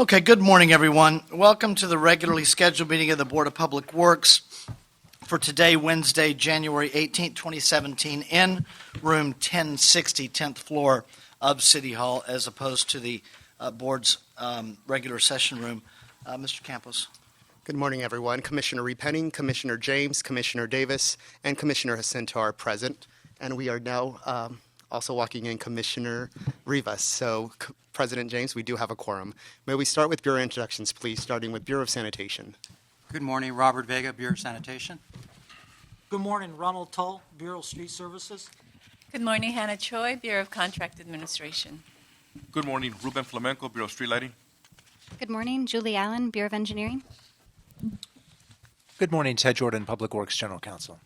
Okay, good morning, everyone. Welcome to the regularly scheduled meeting of the Board of Public Works for today, Wednesday, January 18th, 2017, in room 1060, 10th floor of City Hall, as opposed to the board's regular session room. Mr. Campos. Good morning, everyone. Commissioner Repenning, Commissioner James, Commissioner Davis, and Commissioner Jacinto are present. And we are now also walking in Commissioner Rivas. So, President James, we do have a quorum. May we start with Bureau introductions, please, starting with Bureau of Sanitation. Good morning, Robert Vega, Bureau of Sanitation. Good morning, Ronald Tull, Bureau of Street Services. Good morning, Hannah Choi, Bureau of Contract Administration. Good morning, Ruben Flamenco, Bureau of Street Lighting. Good morning, Julie Allen, Bureau of Engineering. Good morning, Ted Jordan, Public Works General Counsel.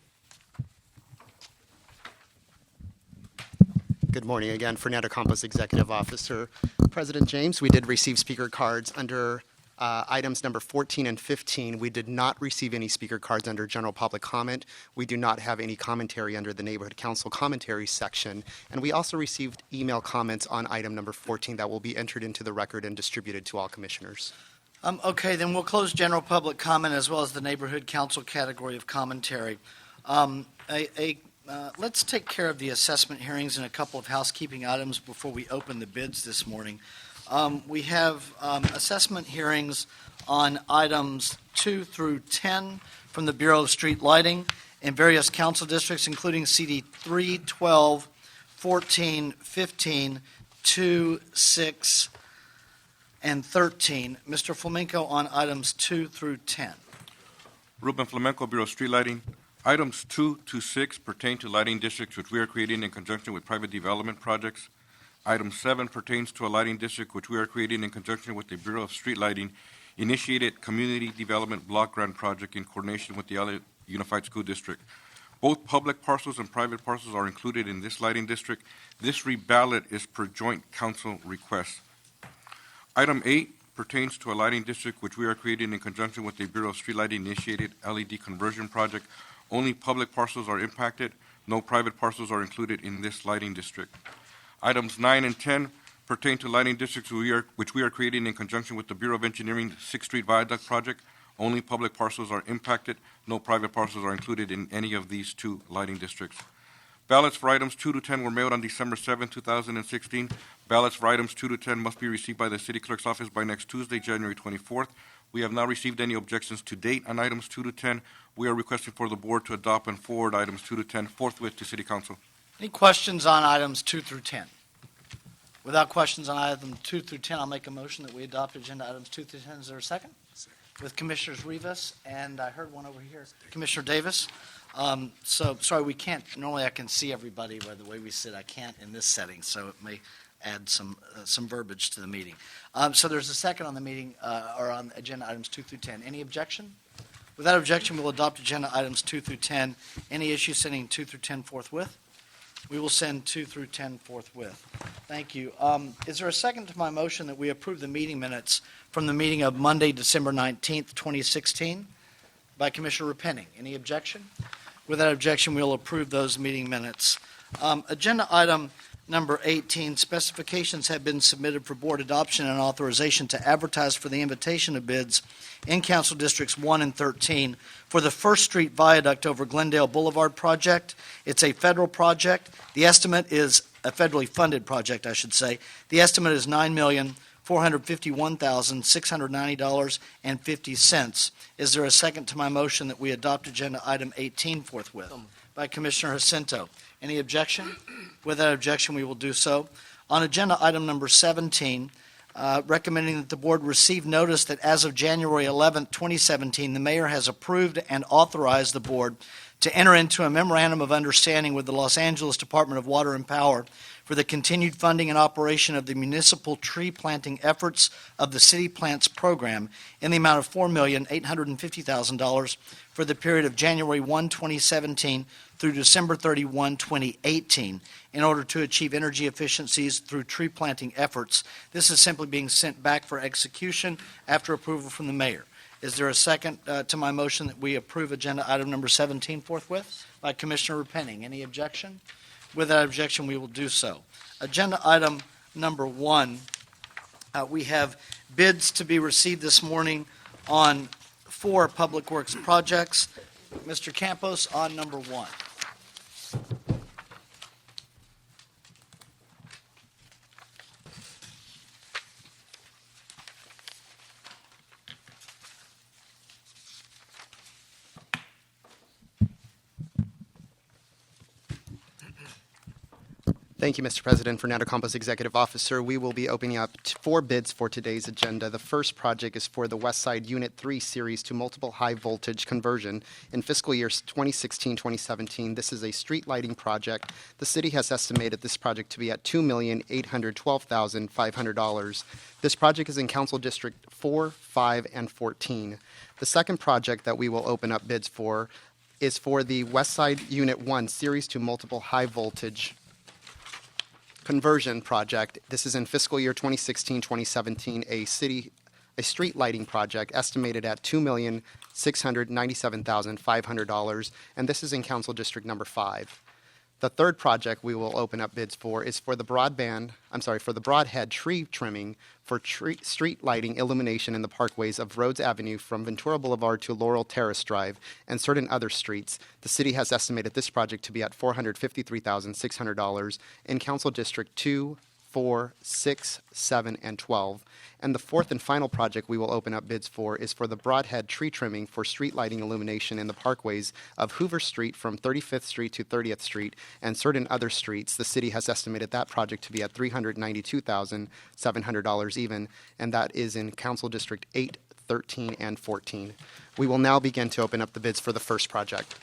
Good morning again, Fernando Campos, Executive Officer. President James, we did receive speaker cards under items number 14 and 15. We did not receive any speaker cards under general public comment. We do not have any commentary under the Neighborhood Council commentary section. And we also received email comments on item number 14 that will be entered into the record and distributed to all commissioners. Okay, then we'll close general public comment as well as the Neighborhood Council category of commentary. Let's take care of the assessment hearings and a couple of housekeeping items before we open the bids this morning. We have assessment hearings on items 2 through 10 from the Bureau of Street Lighting in various council districts, including CD 3, 12, 14, 15, 2, 6, and 13. Mr. Flamenco on items 2 through 10. Ruben Flamenco, Bureau of Street Lighting. Items 2 to 6 pertain to lighting districts which we are creating in conjunction with private development projects. Item 7 pertains to a lighting district which we are creating in conjunction with the Bureau of Street Lighting initiated community development block grant project in coordination with the LA Unified School District. Both public parcels and private parcels are included in this lighting district. This reballot is per joint council request. Item 8 pertains to a lighting district which we are creating in conjunction with the Bureau of Street Lighting initiated LED conversion project. Only public parcels are impacted. No private parcels are included in this lighting district. Items 9 and 10 pertain to lighting districts which we are creating in conjunction with the Bureau of Engineering 6th Street Viaduct project. Only public parcels are impacted. No private parcels are included in any of these two lighting districts. Ballots for items 2 to 10 were mailed on December 7, 2016. Ballots for items 2 to 10 must be received by the City Clerk's office by next Tuesday, January 24th. We have not received any objections to date on items 2 to 10. We are requesting for the board to adopt and forward items 2 to 10 forthwith to City Council. Any questions on items 2 through 10? Without questions on items 2 through 10, I'll make a motion that we adopt agenda items 2 through 10. Is there a second? With Commissioners Rivas, and I heard one over here, Commissioner Davis. So, sorry, we can't, normally I can see everybody by the way we sit. I can't in this setting, so it may add some verbiage to the meeting. So there's a second on the meeting, or on agenda items 2 through 10. Any objection? Without objection, we'll adopt agenda items 2 through 10. Any issue sending 2 through 10 forthwith? We will send 2 through 10 forthwith. Thank you. Is there a second to my motion that we approve the meeting minutes from the meeting of Monday, December 19th, 2016 by Commissioner Repenning? Any objection? Without objection, we'll approve those meeting minutes. Agenda item number 18, specifications have been submitted for board adoption and authorization to advertise for the invitation of bids in Council Districts 1 and 13 for the First Street Viaduct over Glendale Boulevard project. It's a federal project. The estimate is a federally funded project, I should say. The estimate is $9,451,690.50. Is there a second to my motion that we adopt agenda item 18 forthwith? By Commissioner Jacinto. Any objection? Without objection, we will do so. On agenda item number 17, recommending that the board receive notice that as of January 11, 2017, the mayor has approved and authorized the board to enter into a memorandum of understanding with the Los Angeles Department of Water and Power for the continued funding and operation of the municipal tree planting efforts of the City Plants Program in the amount of $4,850,000 for the period of January 1, 2017 through December 31, 2018, in order to achieve energy efficiencies through tree planting efforts. This is simply being sent back for execution after approval from the mayor. Is there a second to my motion that we approve agenda item number 17 forthwith? By Commissioner Repenning. Any objection? Without objection, we will do so. Agenda item number 1, we have bids to be received this morning on 4 public works projects. Mr. Campos on number 1. Thank you, Mr. President. Fernando Campos, Executive Officer. We will be opening up 4 bids for today's agenda. The first project is for the West Side Unit 3 series to multiple high voltage conversion in fiscal years 2016-2017. This is a street lighting project. The city has estimated this project to be at $2,812,500. This project is in Council District 4, 5, and 14. The second project that we will open up bids for is for the West Side Unit 1 series to multiple high voltage conversion project. This is in fiscal year 2016-2017, a street lighting project estimated at $2,697,500, and this is in Council District number 5. The third project we will open up bids for is for the broadhead tree trimming for street lighting illumination in the parkways of Rhodes Avenue from Ventura Boulevard to Laurel Terrace Drive and certain other streets. The city has estimated this project to be at $453,600 in Council District 2, 4, 6, 7, and 12. And the fourth and final project we will open up bids for is for the broadhead tree trimming for street lighting illumination in the parkways of Hoover Street from 35th Street to 30th Street and certain other streets. The city has estimated that project to be at $392,700 even, and that is in Council District 8, 13, and 14. We will now begin to open up the bids for the first project.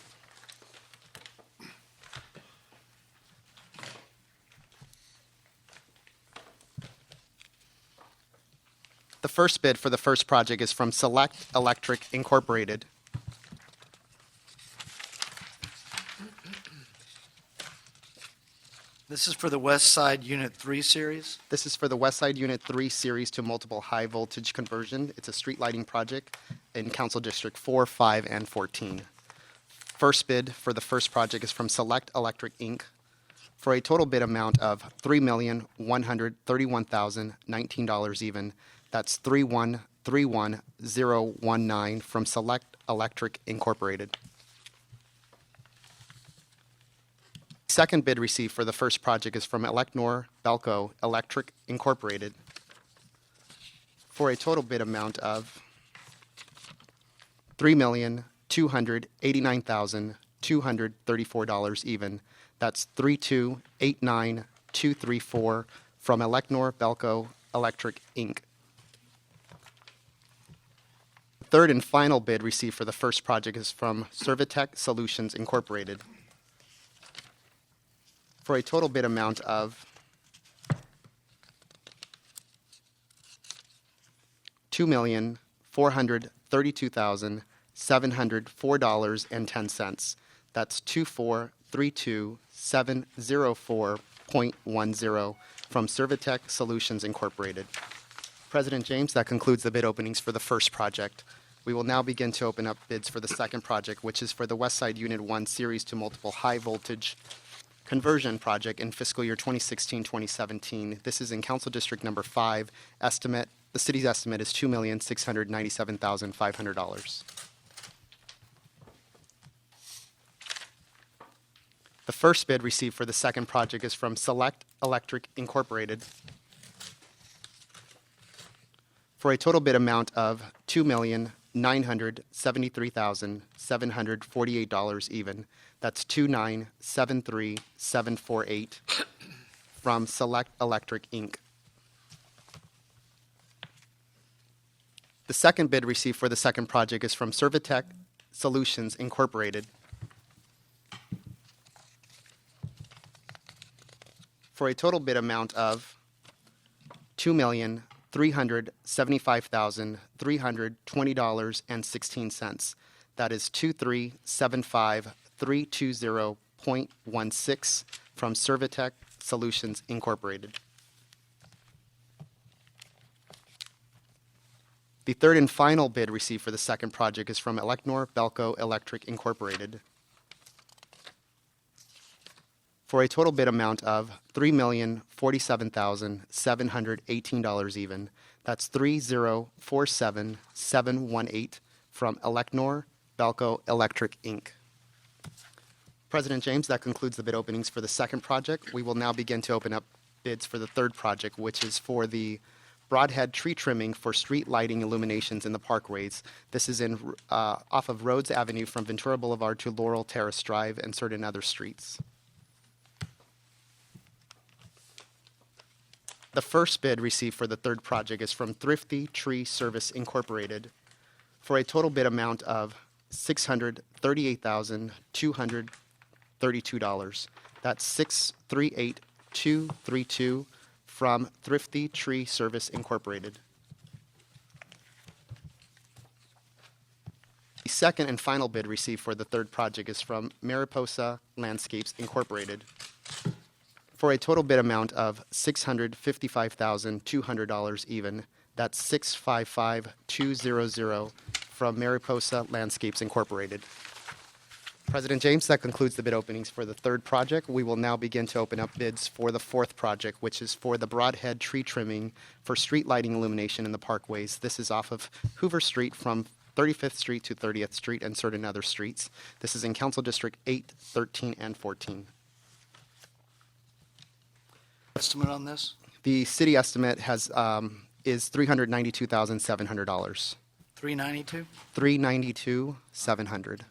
The first bid for the first project is from Select Electric Incorporated. This is for the West Side Unit 3 series. This is for the West Side Unit 3 series to multiple high voltage conversion. It's a street lighting project in Council District 4, 5, and 14. First bid for the first project is from Select Electric Inc. for a total bid amount of $3,131,019 even. That's 3131019 from Select Electric Incorporated. Second bid received for the first project is from Elecnor Belco Electric Incorporated for a total bid amount of $3,289,234 even. That's 3289234 from Elecnor Belco Electric Inc. Third and final bid received for the first project is from Servitech Solutions Incorporated for a total bid amount of $2,432,704.10. That's 2432704.10 from Servitech Solutions Incorporated. President James, that concludes the bid openings for the first project. We will now begin to open up bids for the second project, which is for the West Side Unit 1 series to multiple high voltage conversion project in fiscal year 2016-2017. This is in Council District number 5. The city's estimate is $2,697,500. The first bid received for the second project is from Select Electric Incorporated for a total bid amount of $2,973,748 even. That's 2973748 from Select Electric Inc. The second bid received for the second project is from Servitech Solutions Incorporated for a total bid amount of $2,375,320.16. That is 2375320.16 from Servitech Solutions Incorporated. The third and final bid received for the second project is from Elecnor Belco Electric Incorporated for a total bid amount of $3,047,718 even. That's 3047718 from Elecnor Belco Electric, Inc. President James, that concludes the bid openings for the second project. We will now begin to open up bids for the third project, which is for the broadhead tree trimming for street lighting illuminations in the parkways. This is in off of Rhodes Avenue from Ventura Boulevard to Laurel Terrace Drive and certain other streets. The first bid received for the third project is from Thrifty Tree Service Incorporated for a total bid amount of $638,232. That's $638,232 from Thrifty Tree Service Incorporated. The second and final bid received for the third project is from Mariposa Landscapes Incorporated for a total bid amount of $655,200 even. That's $655,200 from Mariposa Landscapes Incorporated. President James, that concludes the bid openings for the third project. We will now begin to open up bids for the fourth project, which is for the broadhead tree trimming for street lighting illumination in the parkways. This is off of Hoover Street from 35th Street to 30th Street and certain other streets. This is in Council District 8, 13, and 14. Estimate on this? The city estimate is $392,700. 392? $392,700.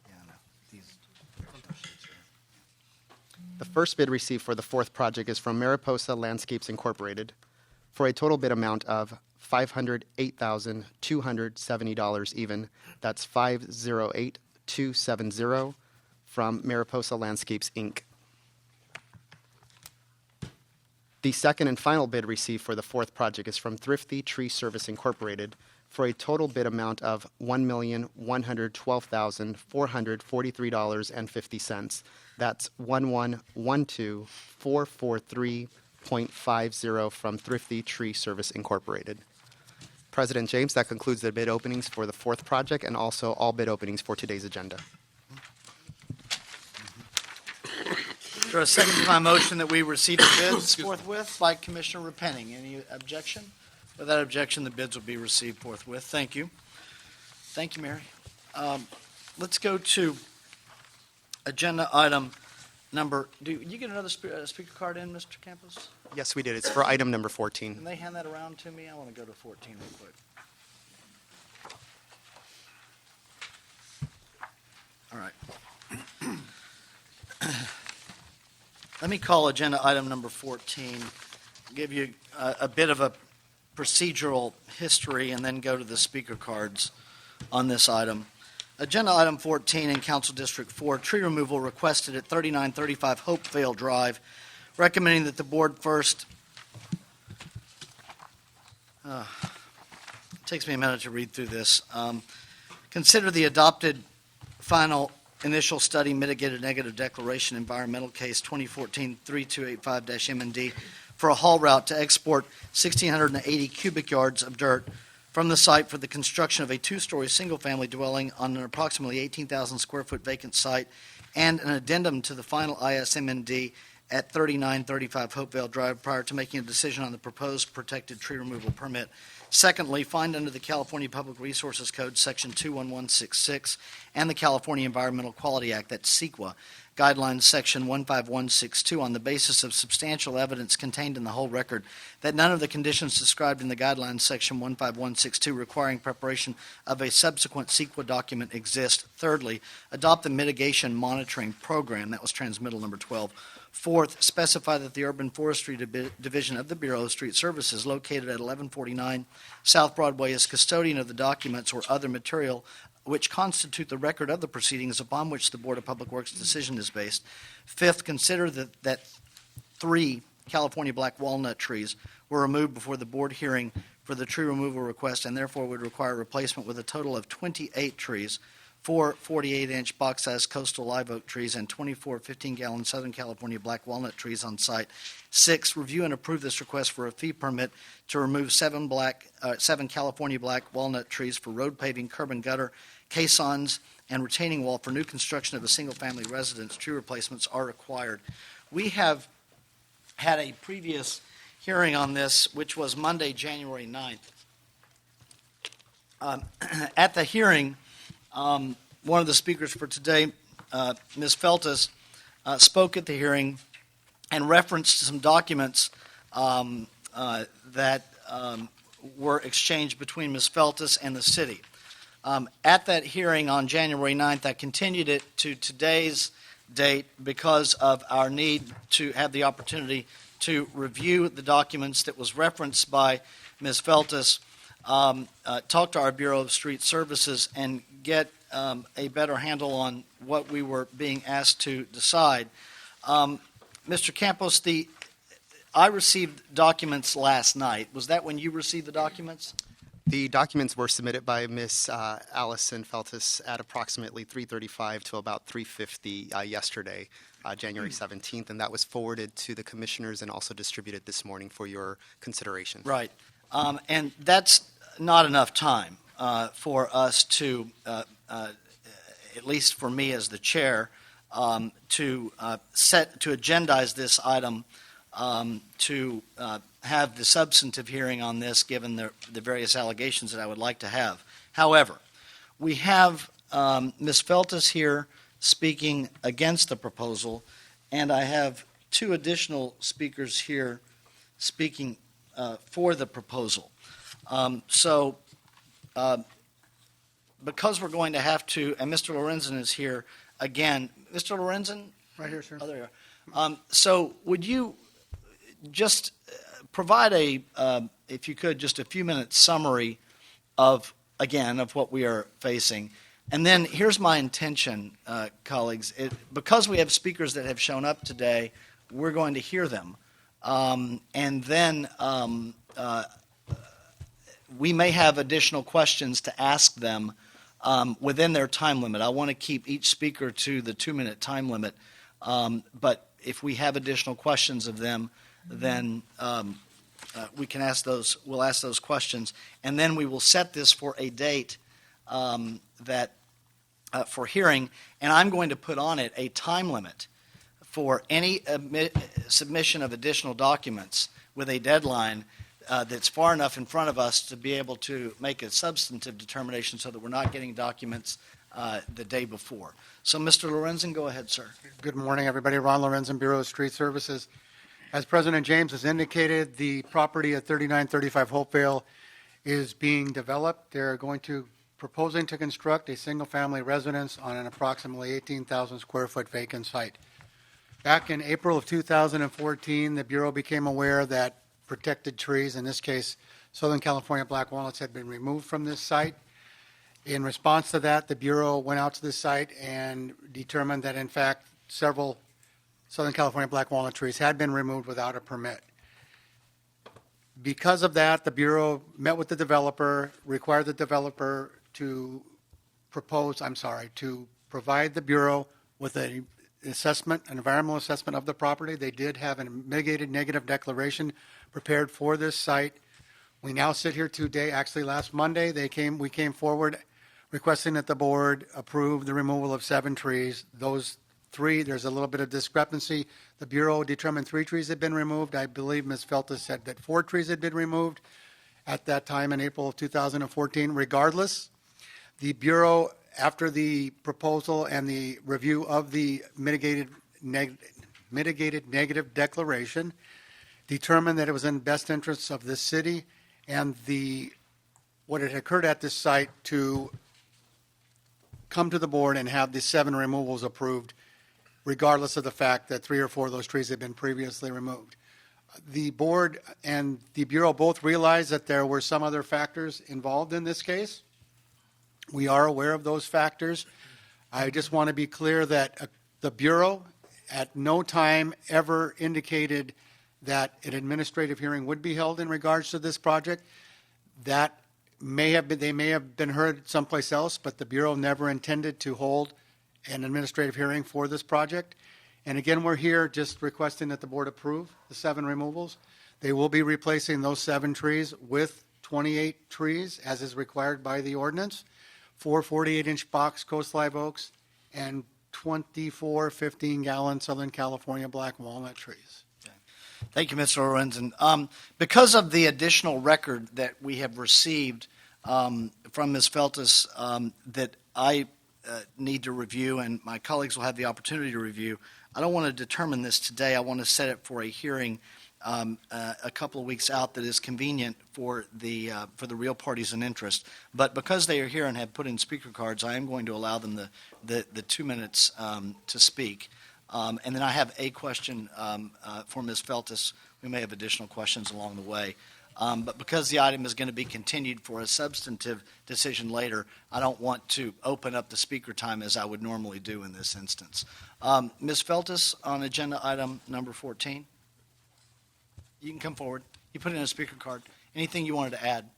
Yeah, I know. The first bid received for the fourth project is from Mariposa Landscapes Incorporated for a total bid amount of $508,270 even. That's $508,270 from Mariposa Landscapes, Inc. The second and final bid received for the fourth project is from Thrifty Tree Service Incorporated for a total bid amount of $1,112,443.50. That's $1,112,443.50 from Thrifty Tree Service Incorporated. President James, that concludes the bid openings for the fourth project and also all bid openings for today's agenda. Is there a second to my motion that we receive the bids forthwith by Commissioner Repenning? Any objection? Without objection, the bids will be received forthwith. Thank you. Thank you, Mary. Let's go to agenda item number, do you get another speaker card in, Mr. Campos? Yes, we did. It's for item number 14. Can they hand that around to me? I want to go to 14 real quick. All right. Let me call agenda item number 14, give you a bit of a procedural history, and then go to the speaker cards on this item. Agenda item 14 in Council District 4, tree removal requested at 3935 Hopevale Drive, recommending that the board first, it takes me a minute to read through this, consider the adopted final initial study mitigated negative declaration environmental case 2014-3285-MND for a haul route to export 1,680 cubic yards of dirt from the site for the construction of a two-story single-family dwelling on an approximately 18,000 square foot vacant site, and an addendum to the final ISMND at 3935 Hopevale Drive prior to making a decision on the proposed protected tree removal permit. Secondly, find under the California Public Resources Code, Section 21166, and the California Environmental Quality Act, that's CEQA, Guidelines, Section 15162, on the basis of substantial evidence contained in the whole record, that none of the conditions described in the Guidelines, Section 15162, requiring preparation of a subsequent CEQA document exist. Thirdly, adopt the mitigation monitoring program, that was transmittal number 12. Fourth, specify that the Urban Forestry Division of the Bureau of Street Services, located at 1149 South Broadway, is custodian of the documents or other material which constitute the record of the proceedings upon which the Board of Public Works decision is based. Fifth, consider that 3 California black walnut trees were removed before the board hearing for the tree removal request and therefore would require replacement with a total of 28 trees, 4 48-inch box-sized coastal live oak trees, and 24 15-gallon Southern California black walnut trees on site. 6, review and approve this request for a fee permit to remove 7 California black walnut trees for road paving, curb and gutter, caissons, and retaining wall for new construction of a single-family residence. Tree replacements are required. We have had a previous hearing on this, which was Monday, January 9th. At the hearing, one of the speakers for today, Ms. Feltus, spoke at the hearing and referenced some documents that were exchanged between Ms. Feltus and the city. At that hearing on January 9th, I continued it to today's date because of our need to have the opportunity to review the documents that was referenced by Ms. Feltus, talk to our Bureau of Street Services, and get a better handle on what we were being asked to decide. Mr. Campos, I received documents last night. Was that when you received the documents? The documents were submitted by Ms. Allison Feltus at approximately 3:35 to about 3:50 yesterday, January 17th, and that was forwarded to the commissioners and also distributed this morning for your consideration. Right. And that's not enough time for us to, at least for me as the chair, to agendize this item, to have the substantive hearing on this, given the various allegations that I would like to have. However, we have Ms. Feltus here speaking against the proposal, and I have two additional speakers here speaking for the proposal. Because we're going to have to, and Mr. Lorenzen is here again. Mr. Lorenzen? Right here, sir. Oh, there you are. So would you just provide if you could, just a few minutes summary of what we are facing. And then here's my intention, colleagues. Because we have speakers that have shown up today, we're going to hear them. And then we may have additional questions to ask them within their time limit. I want to keep each speaker to the 2-minute time limit. But if we have additional questions of them, then we can ask those. We'll ask those questions, and then we will set this for a date for hearing. And I'm going to put on it a time limit for any submission of additional documents with a deadline that's far enough in front of us to be able to make a substantive determination, so that we're not getting documents the day before. So, Mr. Lorenzen, go ahead, sir. Good morning, everybody. Ron Lorenzen, Bureau of Street Services. As President James has indicated, the property at 3935 Hopevale is being developed. They're proposing to construct a single-family residence on an approximately 18,000 square foot vacant site. Back in April of 2014, the Bureau became aware that protected trees, in this case Southern California black walnuts, had been removed from this site. In response to that, the Bureau went out to the site and determined that, in fact, several Southern California black walnut trees had been removed without a permit. Because of that, the Bureau met with the developer, required the developer to provide the Bureau with an environmental assessment of the property. They did have a mitigated negative declaration prepared for this site. We now sit here today, actually last Monday, we came forward requesting that the board approve the removal of 7 trees. Those 3, there's a little bit of discrepancy. The Bureau determined 3 trees had been removed. I believe Ms. Feltus said that 4 trees had been removed at that time in April of 2014. Regardless, the Bureau, after the proposal and the review of the mitigated negative declaration, determined that it was in best interests of the city and what had occurred at this site to come to the board and have the 7 removals approved, regardless of the fact that 3 or 4 of those trees had been previously removed. The board and the Bureau both realized that there were some other factors involved in this case. We are aware of those factors. I just want to be clear that the Bureau at no time ever indicated that an administrative hearing would be held in regards to this project. That they may have been heard someplace else, but the Bureau never intended to hold an administrative hearing for this project. And again, we're here just requesting that the board approve the 7 removals. They will be replacing those 7 trees with 28 trees, as is required by the ordinance. 4 48-inch box Coast Live oaks, and 24 15-gallon Southern California black walnut trees. Thank you, Mr. Lorenzen. Because of the additional record that we have received from Ms. Feltus that I need to review and my colleagues will have the opportunity to review, I don't want to determine this today. I want to set it for a hearing a couple of weeks out that is convenient for the real parties in interest. But because they are here and have put in speaker cards, I am going to allow them the 2 minutes to speak. And then I have a question for Ms. Feltus. We may have additional questions along the way. But because the item is going to be continued for a substantive decision later, I don't want to open up the speaker time as I would normally do in this instance. Ms. Feltus, on agenda item number 14. You can come forward. You put in a speaker card. Anything you wanted to add?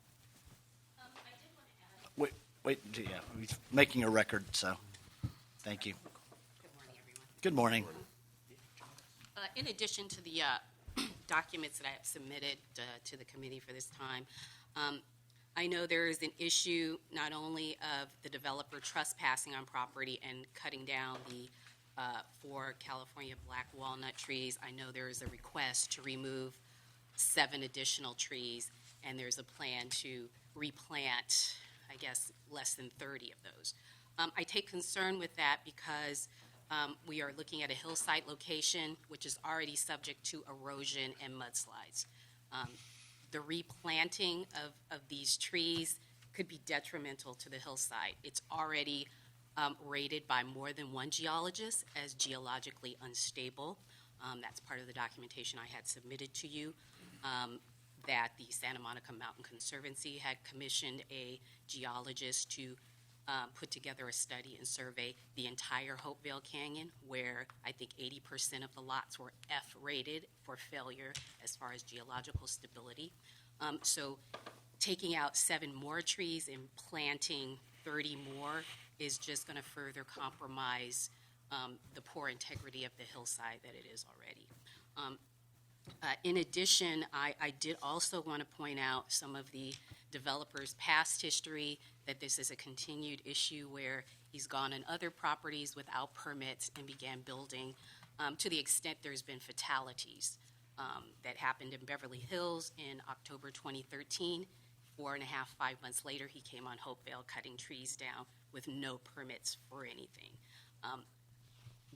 I did want to add. Wait, yeah, we're making a record, so thank you. Good morning, everyone. Good morning. In addition to the documents that I have submitted to the committee for this time, I know there is an issue not only of the developer trespassing on property and cutting down the 4 California black walnut trees. I know there is a request to remove 7 additional trees, and there's a plan to replant, I guess, less than 30 of those. I take concern with that because we are looking at a hillside location which is already subject to erosion and mudslides. The replanting of these trees could be detrimental to the hillside. It's already rated by more than one geologist as geologically unstable. That's part of the documentation I had submitted to you, that the Santa Monica Mountain Conservancy had commissioned a geologist to put together a study and survey the entire Hopevale Canyon, where I think 80% of the lots were F-rated for failure as far as geological stability. So taking out 7 more trees and planting 30 more is just going to further compromise the poor integrity of the hillside that it is already. In addition, I did also want to point out some of the developer's past history, that this is a continued issue where he's gone on other properties without permits and began building, to the extent there's been fatalities that happened in Beverly Hills in October 2013. 4.5, 5 months later, he came on Hopevale cutting trees down with no permits for anything.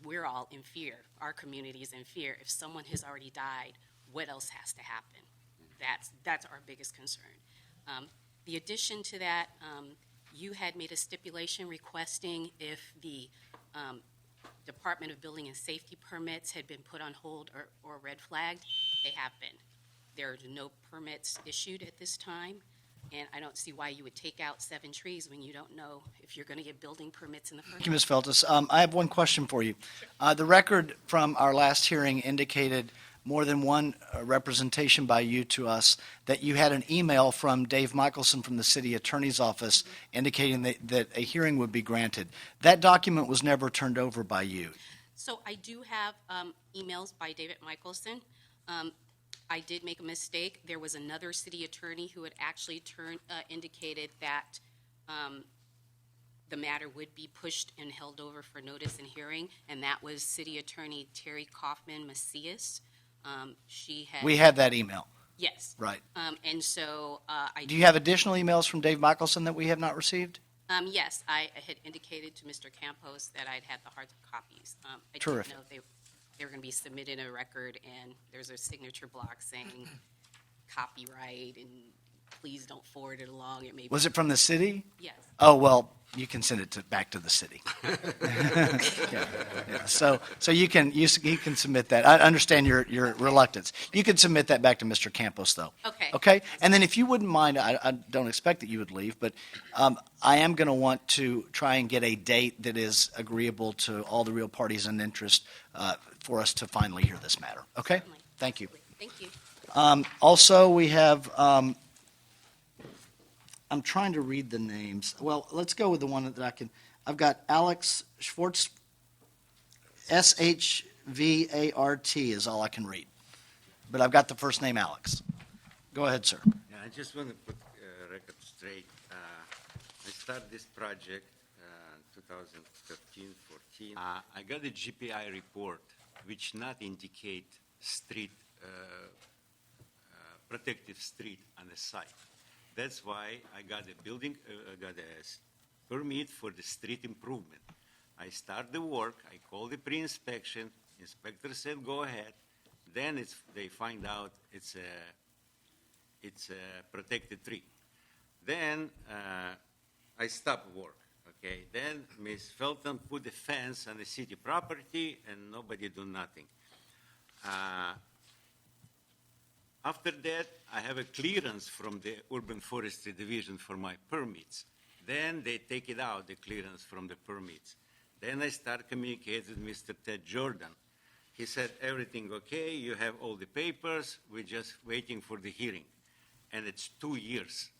We're all in fear. Our community is in fear. If someone has already died, what else has to happen? That's our biggest concern. The addition to that, you had made a stipulation requesting if the Department of Building and Safety permits had been put on hold or red flagged. They have been. There are no permits issued at this time, and I don't see why you would take out 7 trees when you don't know if you're going to get building permits in the first Thank you, Ms. Feltus. I have one question for you. The record from our last hearing indicated more than one representation by you to us that you had an email from Dave Michelson from the city attorney's office indicating that a hearing would be granted. That document was never turned over by you. So I do have emails by David Michelson. I did make a mistake. There was another city attorney who had actually indicated that the matter would be pushed and held over for notice and hearing, and that was City Attorney Terry Kaufman Macias. We have that email. Yes. Right. And so Do you have additional emails from Dave Michelson that we have not received? Yes, I had indicated to Mr. Campos that I'd had the hard copies. I Terrific. didn't know they were going to be submitted in a record, and there's a signature block saying copyright and please don't forward it along. It may Was it from the city? Yes. Oh, well, you can send it back to the city. Yeah. So you can submit that. I understand your reluctance. You can submit that back to Mr. Campos, though. Okay. Okay? And then if you wouldn't mind, I don't expect that you would leave, but I am going to want to try and get a date that is agreeable to all the real parties in interest for us to finally hear this matter. Okay? Certainly. Thank you. Thank you. Also, we have, I'm trying to read the names. Well, let's go with the one that I can. I've got Alex Schwartz, Shvart is all I can read. But I've got the first name Alex. Go ahead, sir. Yeah, I just want to put record straight. I started this project 2013-14. I got a GPI report which not indicate street, protective street on the site. That's why I got a building, got a permit for the street improvement. I start the work, I call the pre-inspection, inspector said go ahead. Then they find out it's a protected tree. Then I stop work, okay? Then Ms. Felton put a fence on the city property and nobody do nothing. After that, I have a clearance from the Urban Forestry Division for my permits. Then they take it out, the clearance from the permits. Then I start communicating with Mr. Ted Jordan. He said, everything okay, you have all the papers, we're just waiting for the hearing. And it's 2 years.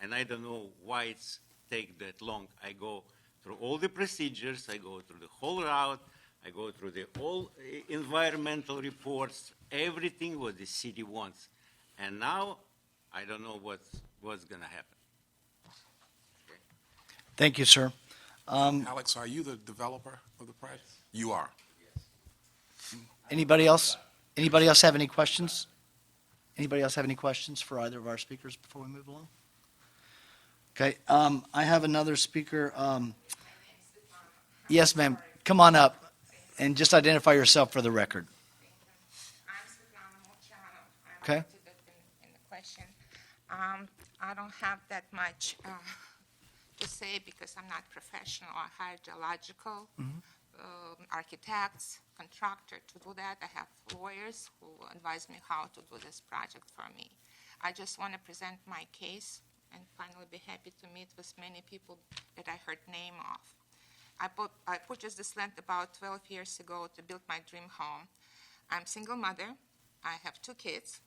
And I don't know why it's take that long. I go through all the procedures, I go through the whole route, I go through the all environmental reports, everything what the city wants. And now, I don't know what's gonna happen. Thank you, sir. Alex, are you the developer of the project? You are. Anybody else? Anybody else have any questions? Anybody else have any questions for either of our speakers before we move along? Okay, I have another speaker. Yes, ma'am. Come on up and just identify yourself for the record. Okay. In the question, I don't have that much to say because I'm not professional. I hire geological architects, contractor to do that. I have lawyers who advise me how to do this project for me. I just want to present my case and finally be happy to meet with many people that I heard name of. I purchased this land about 12 years ago to build my dream home. I'm a single mother. I have 2 kids.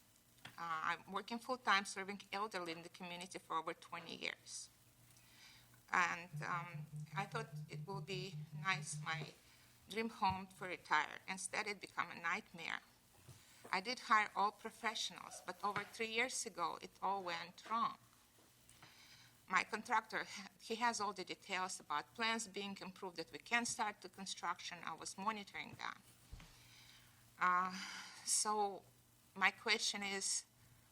I'm working full-time serving elderly in the community for over 20 years. And I thought it would be nice, my dream home for retire. Instead, it became a nightmare. I did hire all professionals, but over 3 years ago, it all went wrong. My contractor, he has all the details about plans being improved that we can start the construction. I was monitoring that. So my question is,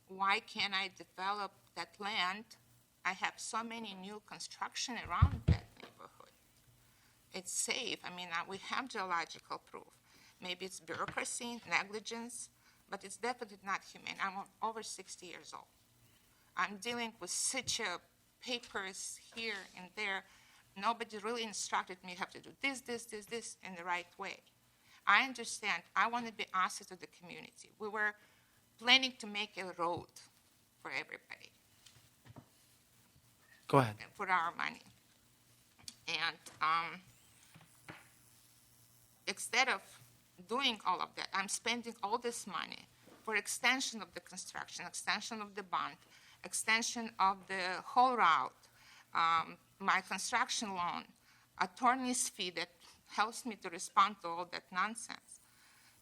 why can't I develop that land? I have so many new construction around that neighborhood. It's safe. I mean, we have geological proof. Maybe it's bureaucracy, negligence, but it's definitely not humane. I'm over 60 years old. I'm dealing with such papers here and there. Nobody really instructed me how to do this in the right way. I understand. I want to be honest to the community. We were planning to make a road for everybody. Go ahead. For our money. And instead of doing all of that, I'm spending all this money for extension of the construction, extension of the bond, extension of the whole route, my construction loan, attorney's fee that helps me to respond to all that nonsense.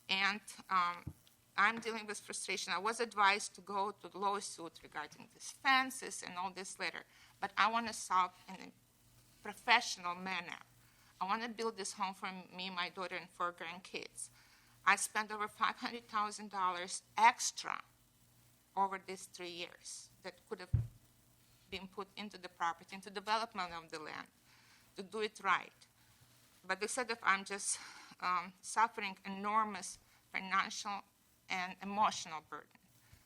And I'm dealing with frustration. I was advised to go to the lawsuit regarding these fences and all this later, but I want to solve in a professional manner. I want to build this home for me, my daughter, and 4 grandkids. I spent over $500,000 extra over these 3 years that could have been put into the property, into development of the land, to do it right. But instead of I'm just suffering enormous financial and emotional burden.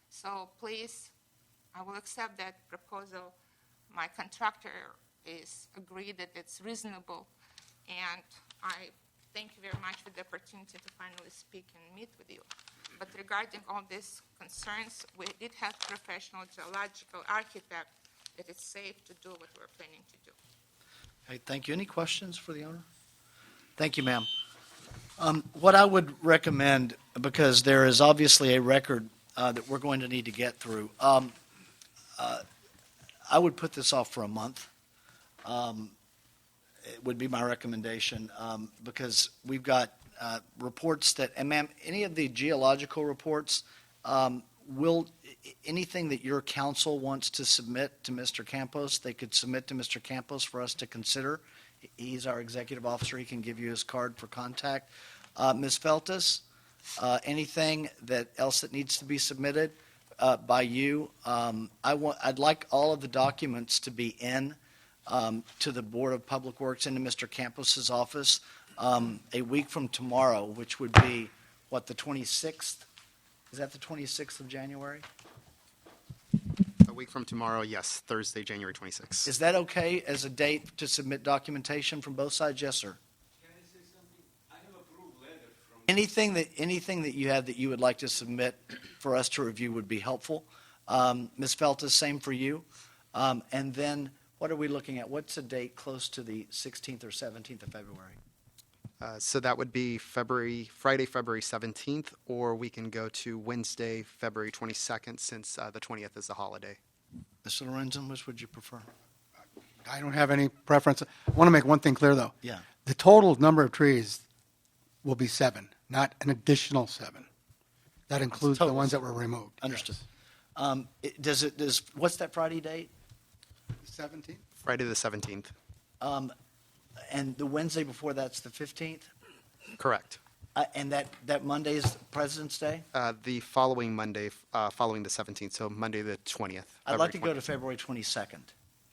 So please, I will accept that proposal. My contractor is agreed that it's reasonable, and I thank you very much for the opportunity to finally speak and meet with you. But regarding all these concerns, we did have professional geological architect that it's safe to do what we're planning to do. Okay, thank you. Any questions for the owner? Thank you, ma'am. What I would recommend, because there is obviously a record that we're going to need to get through, I would put this off for a month. It would be my recommendation, because we've got reports that, and ma'am, any of the geological reports, anything that your council wants to submit to Mr. Campos, they could submit to Mr. Campos for us to consider. He's our executive officer. He can give you his card for contact. Ms. Feltus, anything else that needs to be submitted by you? I'd like all of the documents to be in to the Board of Public Works, into Mr. Campos's office a week from tomorrow, which would be, what, the 26th? Is that the 26th of January? A week from tomorrow, yes, Thursday, January 26th. Is that okay as a date to submit documentation from both sides? Yes, sir. Can I say something? I have approved letter from. Anything that you have that you would like to submit for us to review would be helpful. Ms. Feltus, same for you. And then, what are we looking at? What's a date close to the 16th or 17th of February? So that would be Friday, February 17th, or we can go to Wednesday, February 22nd, since the 20th is the holiday. Mr. Lorenzen, which would you prefer? I don't have any preference. I want to make one thing clear, though. Yeah. The total number of trees will be 7, not an additional 7. That includes the Total. ones that were removed. Understood. Yes. What's that Friday date? 17th? Friday the 17th. And the Wednesday before that's the 15th? Correct. And that Monday is President's Day? The following Monday, following the 17th, so Monday the 20th. I'd like to February go 20th. to February 22nd.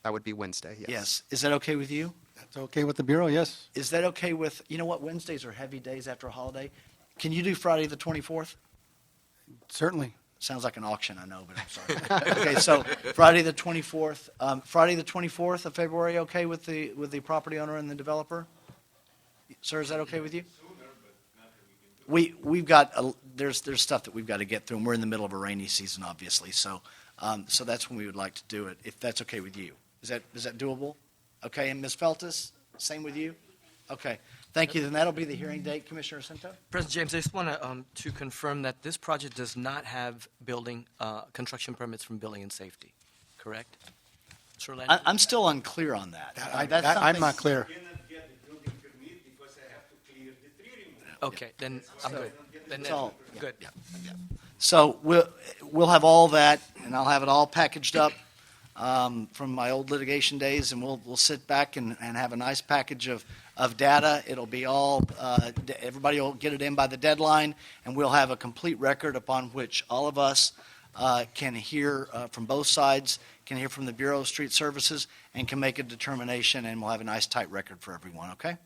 That would be Wednesday, yes. Yes. Is that okay with you? That's okay with the Bureau, yes. Is that okay with, you know what, Wednesdays are heavy days after a holiday. Can you do Friday the 24th? Certainly. Sounds like an auction, I know, but I'm sorry. Okay, so Friday the 24th, Friday the 24th of February, okay with the property owner and the developer? Sir, is that okay with you? We've got, there's stuff that we've got to get through, and we're in the middle of a rainy season, obviously, so that's when we would like to do it, if that's okay with you. Is that doable? Okay, and Ms. Feltus, same with you? Okay, thank you, then that'll be the hearing date, Commissioner Cinto? President James, I just want to confirm that this project does not have building, construction permits from Building and Safety, correct? Sir Landry? I'm still unclear on that. That's I'm something- not clear. I cannot get the building permit because I have to clear the tree removal. Okay, then I'm good. Then, It's all- good. So we'll have all that, and I'll have it all packaged up from my old litigation days, and we'll sit back and have a nice package of data. It'll be all, everybody will get it in by the deadline, and we'll have a complete record upon which all of us can hear from both sides, can hear from the Bureau of Street Services, and can make a determination, and we'll have a nice tight record for everyone, okay?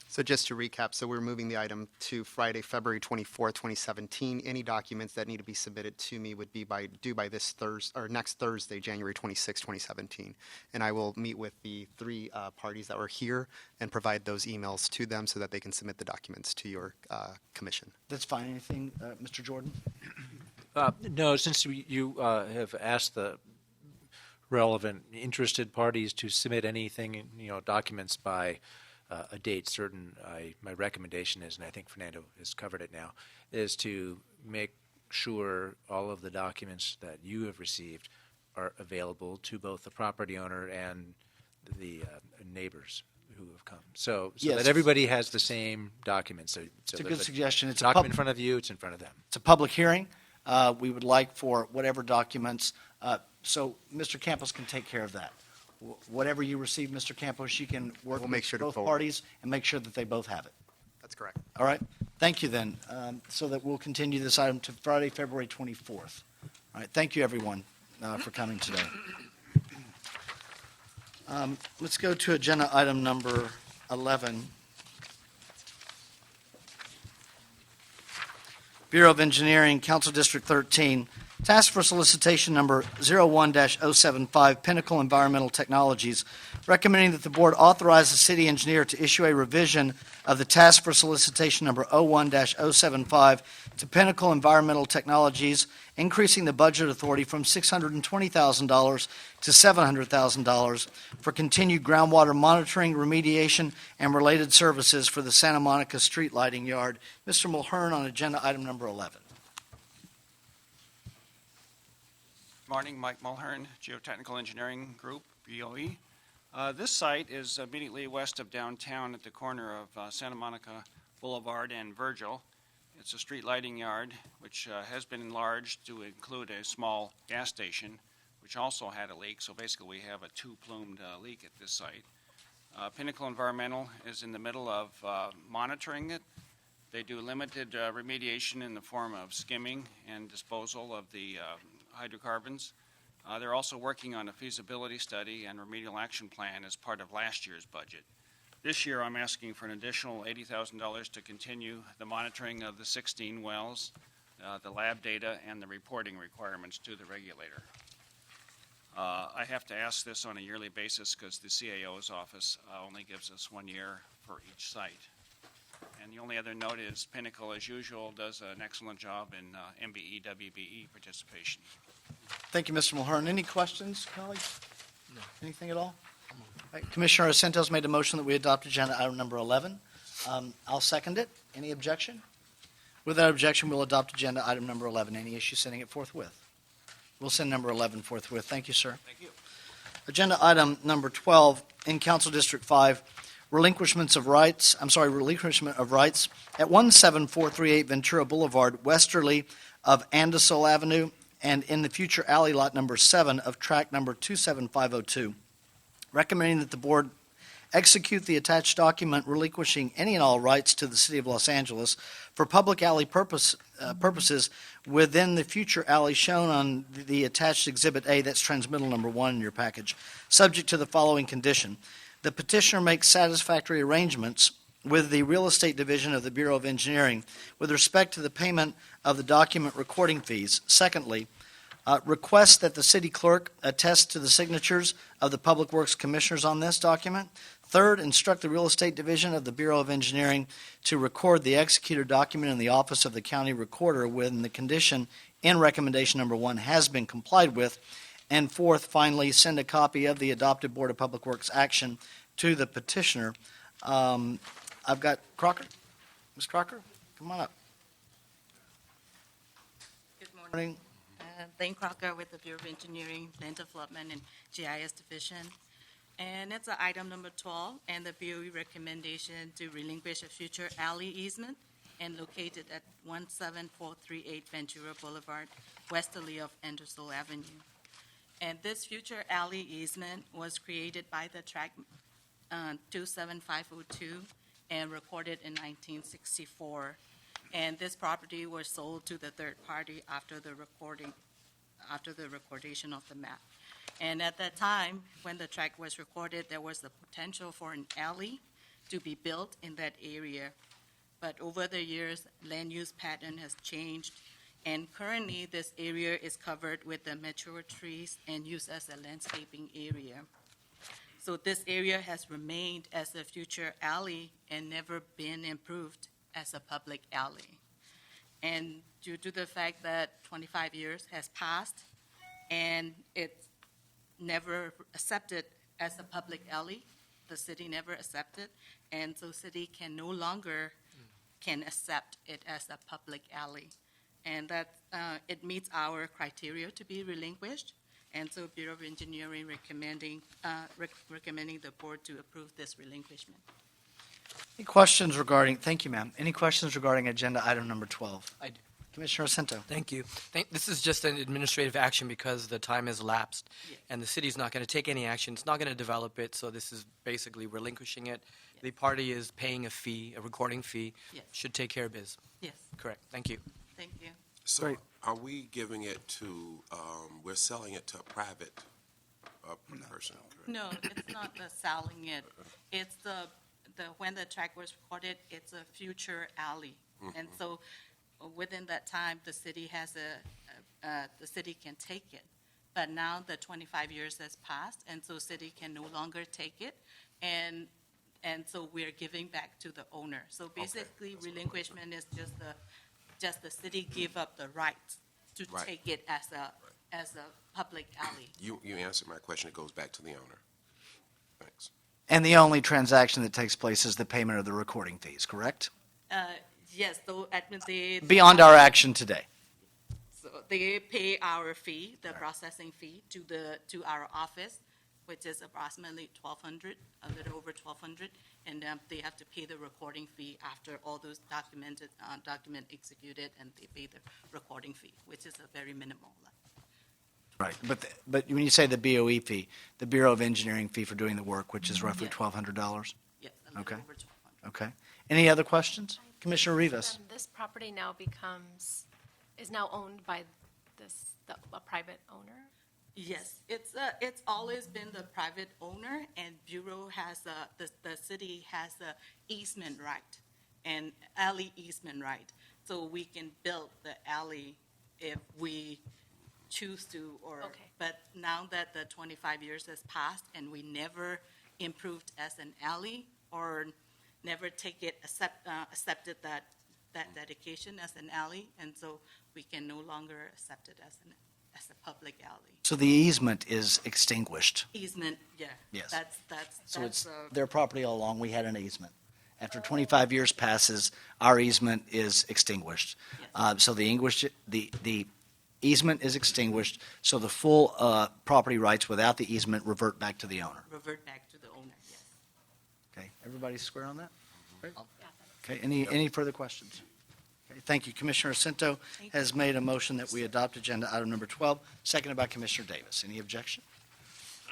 So just to recap, so we're moving the item to Friday, February 24th, 2017. Any documents that need to be submitted to me would be due by this Thursday, or next Thursday, January 26, 2017. And I will meet with the 3 parties that were here and provide those emails to them so that they can submit the documents to your commission. That's fine. Anything, Mr. Jordan? No, since you have asked the relevant interested parties to submit anything, documents by a date certain, my recommendation is, and I think Fernando has covered it now, is to make sure all of the documents that you have received are available to both the property owner and the neighbors who have come. So Yes. that everybody has the same documents. So It's a there's good suggestion. It's a document in front of you, it's in front of them. It's a public hearing. We would like for whatever documents, so Mr. Campos can take care of that. Whatever you receive, Mr. Campos, you can work We'll make with sure to both forward. parties and make sure that they both have it. That's correct. All right? Thank you then, so that we'll continue this item to Friday, February 24th. All right, thank you, everyone, for coming today. Let's go to agenda item number 11. Bureau of Engineering, Council District 13, task for solicitation number 01-075, Pinnacle Environmental Technologies, recommending that the board authorize the city engineer to issue a revision of the task for solicitation number 01-075 to Pinnacle Environmental Technologies, increasing the budget authority from $620,000 to $700,000 for continued groundwater monitoring, remediation, and related services for the Santa Monica Street Lighting Yard. Mr. Mulhern on agenda item number 11. Morning, Mike Mulhern, Geotechnical Engineering Group, BOE. This site is immediately west of downtown at the corner of Santa Monica Boulevard and Virgil. It's a street lighting yard, which has been enlarged to include a small gas station, which also had a leak. So basically, we have a two-plumed leak at this site. Pinnacle Environmental is in the middle of monitoring it. They do limited remediation in the form of skimming and disposal of the hydrocarbons. They're also working on a feasibility study and remedial action plan as part of last year's budget. This year, I'm asking for an additional $80,000 to continue the monitoring of the 16 wells, the lab data, and the reporting requirements to the regulator. I have to ask this on a yearly basis because the CAO's office only gives us 1 year for each site. And the only other note is Pinnacle, as usual, does an excellent job in MBE, WBE participation. Thank you, Mr. Mulhern. Any questions, colleagues? No. Anything at all? All right, Commissioner Asentos made a motion that we adopt agenda item number 11. I'll second it. Any objection? Without objection, we'll adopt agenda item number 11. Any issue sending it forthwith? We'll send number 11 forthwith. Thank you, sir. Thank you. Agenda item number 12, in Council District 5, relinquishment of rights at 17438 Ventura Boulevard, westerly of Andesol Avenue, and in the future alley lot number 7 of tract number 27502. Recommending that the board execute the attached document relinquishing any and all rights to the City of Los Angeles for public alley purposes within the future alley shown on the attached Exhibit A, that's transmittal number 1 in your package, subject to the following condition. The petitioner makes satisfactory arrangements with the Real Estate Division of the Bureau of Engineering with respect to the payment of the document recording fees. Secondly, request that the city clerk attest to the signatures of the Public Works Commissioners on this document. Third, instruct the Real Estate Division of the Bureau of Engineering to record the executed document in the office of the county recorder when the condition in recommendation number 1 has been complied with. And fourth, finally, send a copy of the adopted Board of Public Works action to the petitioner. I've got Crocker. Ms. Crocker, come on up. Good morning. Morning. Lane Crocker with the Bureau of Engineering, Land Development, and GIS Division. And it's item number 12, and the BOE recommendation to relinquish a future alley easement and located at 17438 Ventura Boulevard, westerly of Andesol Avenue. And this future alley easement was created by the tract 27502 and recorded in 1964. And this property was sold to the third party after the recordation of the map. And at that time, when the tract was recorded, there was the potential for an alley to be built in that area. But over the years, land use pattern has changed, and currently this area is covered with the mature trees and used as a landscaping area. So this area has remained as a future alley and never been improved as a public alley. And due to the fact that 25 years has passed and it's never accepted as a public alley, the city never accepted, and so city can no longer can accept it as a public alley. And that it meets our criteria to be relinquished, and so Bureau of Engineering recommending the board to approve this relinquishment. Any questions regarding, thank you, ma'am. Any questions regarding agenda item number 12? I do. Commissioner Asento. Thank you. This is just an administrative action because the time has lapsed, and the city's not going to take any action. It's not going to develop it, so this is basically relinquishing it. The party is paying a fee, a recording fee. Yes. Should take care of biz. Yes. Correct. Thank you. Thank you. So are we giving it to, we're selling it to a private person? Correct? No, it's not the selling it. It's the when the track was recorded, it's a future alley. Mm-hmm. And so within that time, the city has the city can take it. But now the 25 years has passed, and so city can no longer take it. And so we're giving back to the owner. So basically, relinquishment is just the city give up the right to take it as a public alley. You answered my question. It goes back to the owner. Thanks. And the only transaction that takes place is the payment of the recording fees, correct? Yes, so beyond our action today. So they pay our fee, the processing fee, to our office, which is approximately 1,200, a little over 1,200, and they have to pay the recording fee after all those document executed, and they pay the recording fee, which is a very minimal. Right, but when you say the BOE fee, the Bureau of Engineering fee for doing the work, which is roughly Yeah. $1,200? Yes, a little Okay. over 1,200. Okay. Any other questions? Commissioner Rivas? This property now is now owned by a private owner? Yes, it's always been the private owner, and Bureau has, the city has the easement right, and alley easement right. So we can build the alley if we choose to, but now that the 25 years has passed and we never improved as an alley or never accepted that dedication as an alley, and so we can no longer accept it as a public alley. So the easement is extinguished? Easement, yeah. Yes. That's So it's their property all along, we had an easement. After 25 years passes, our easement is extinguished. So the easement is extinguished, so the full property rights without the easement revert back to the owner. Revert back to the owner, yes. Okay, everybody square on that? Great. Okay, any further questions? Okay, thank you. Commissioner Cinto has made a motion that we adopt agenda item number 12, seconded by Commissioner Davis. Any objection?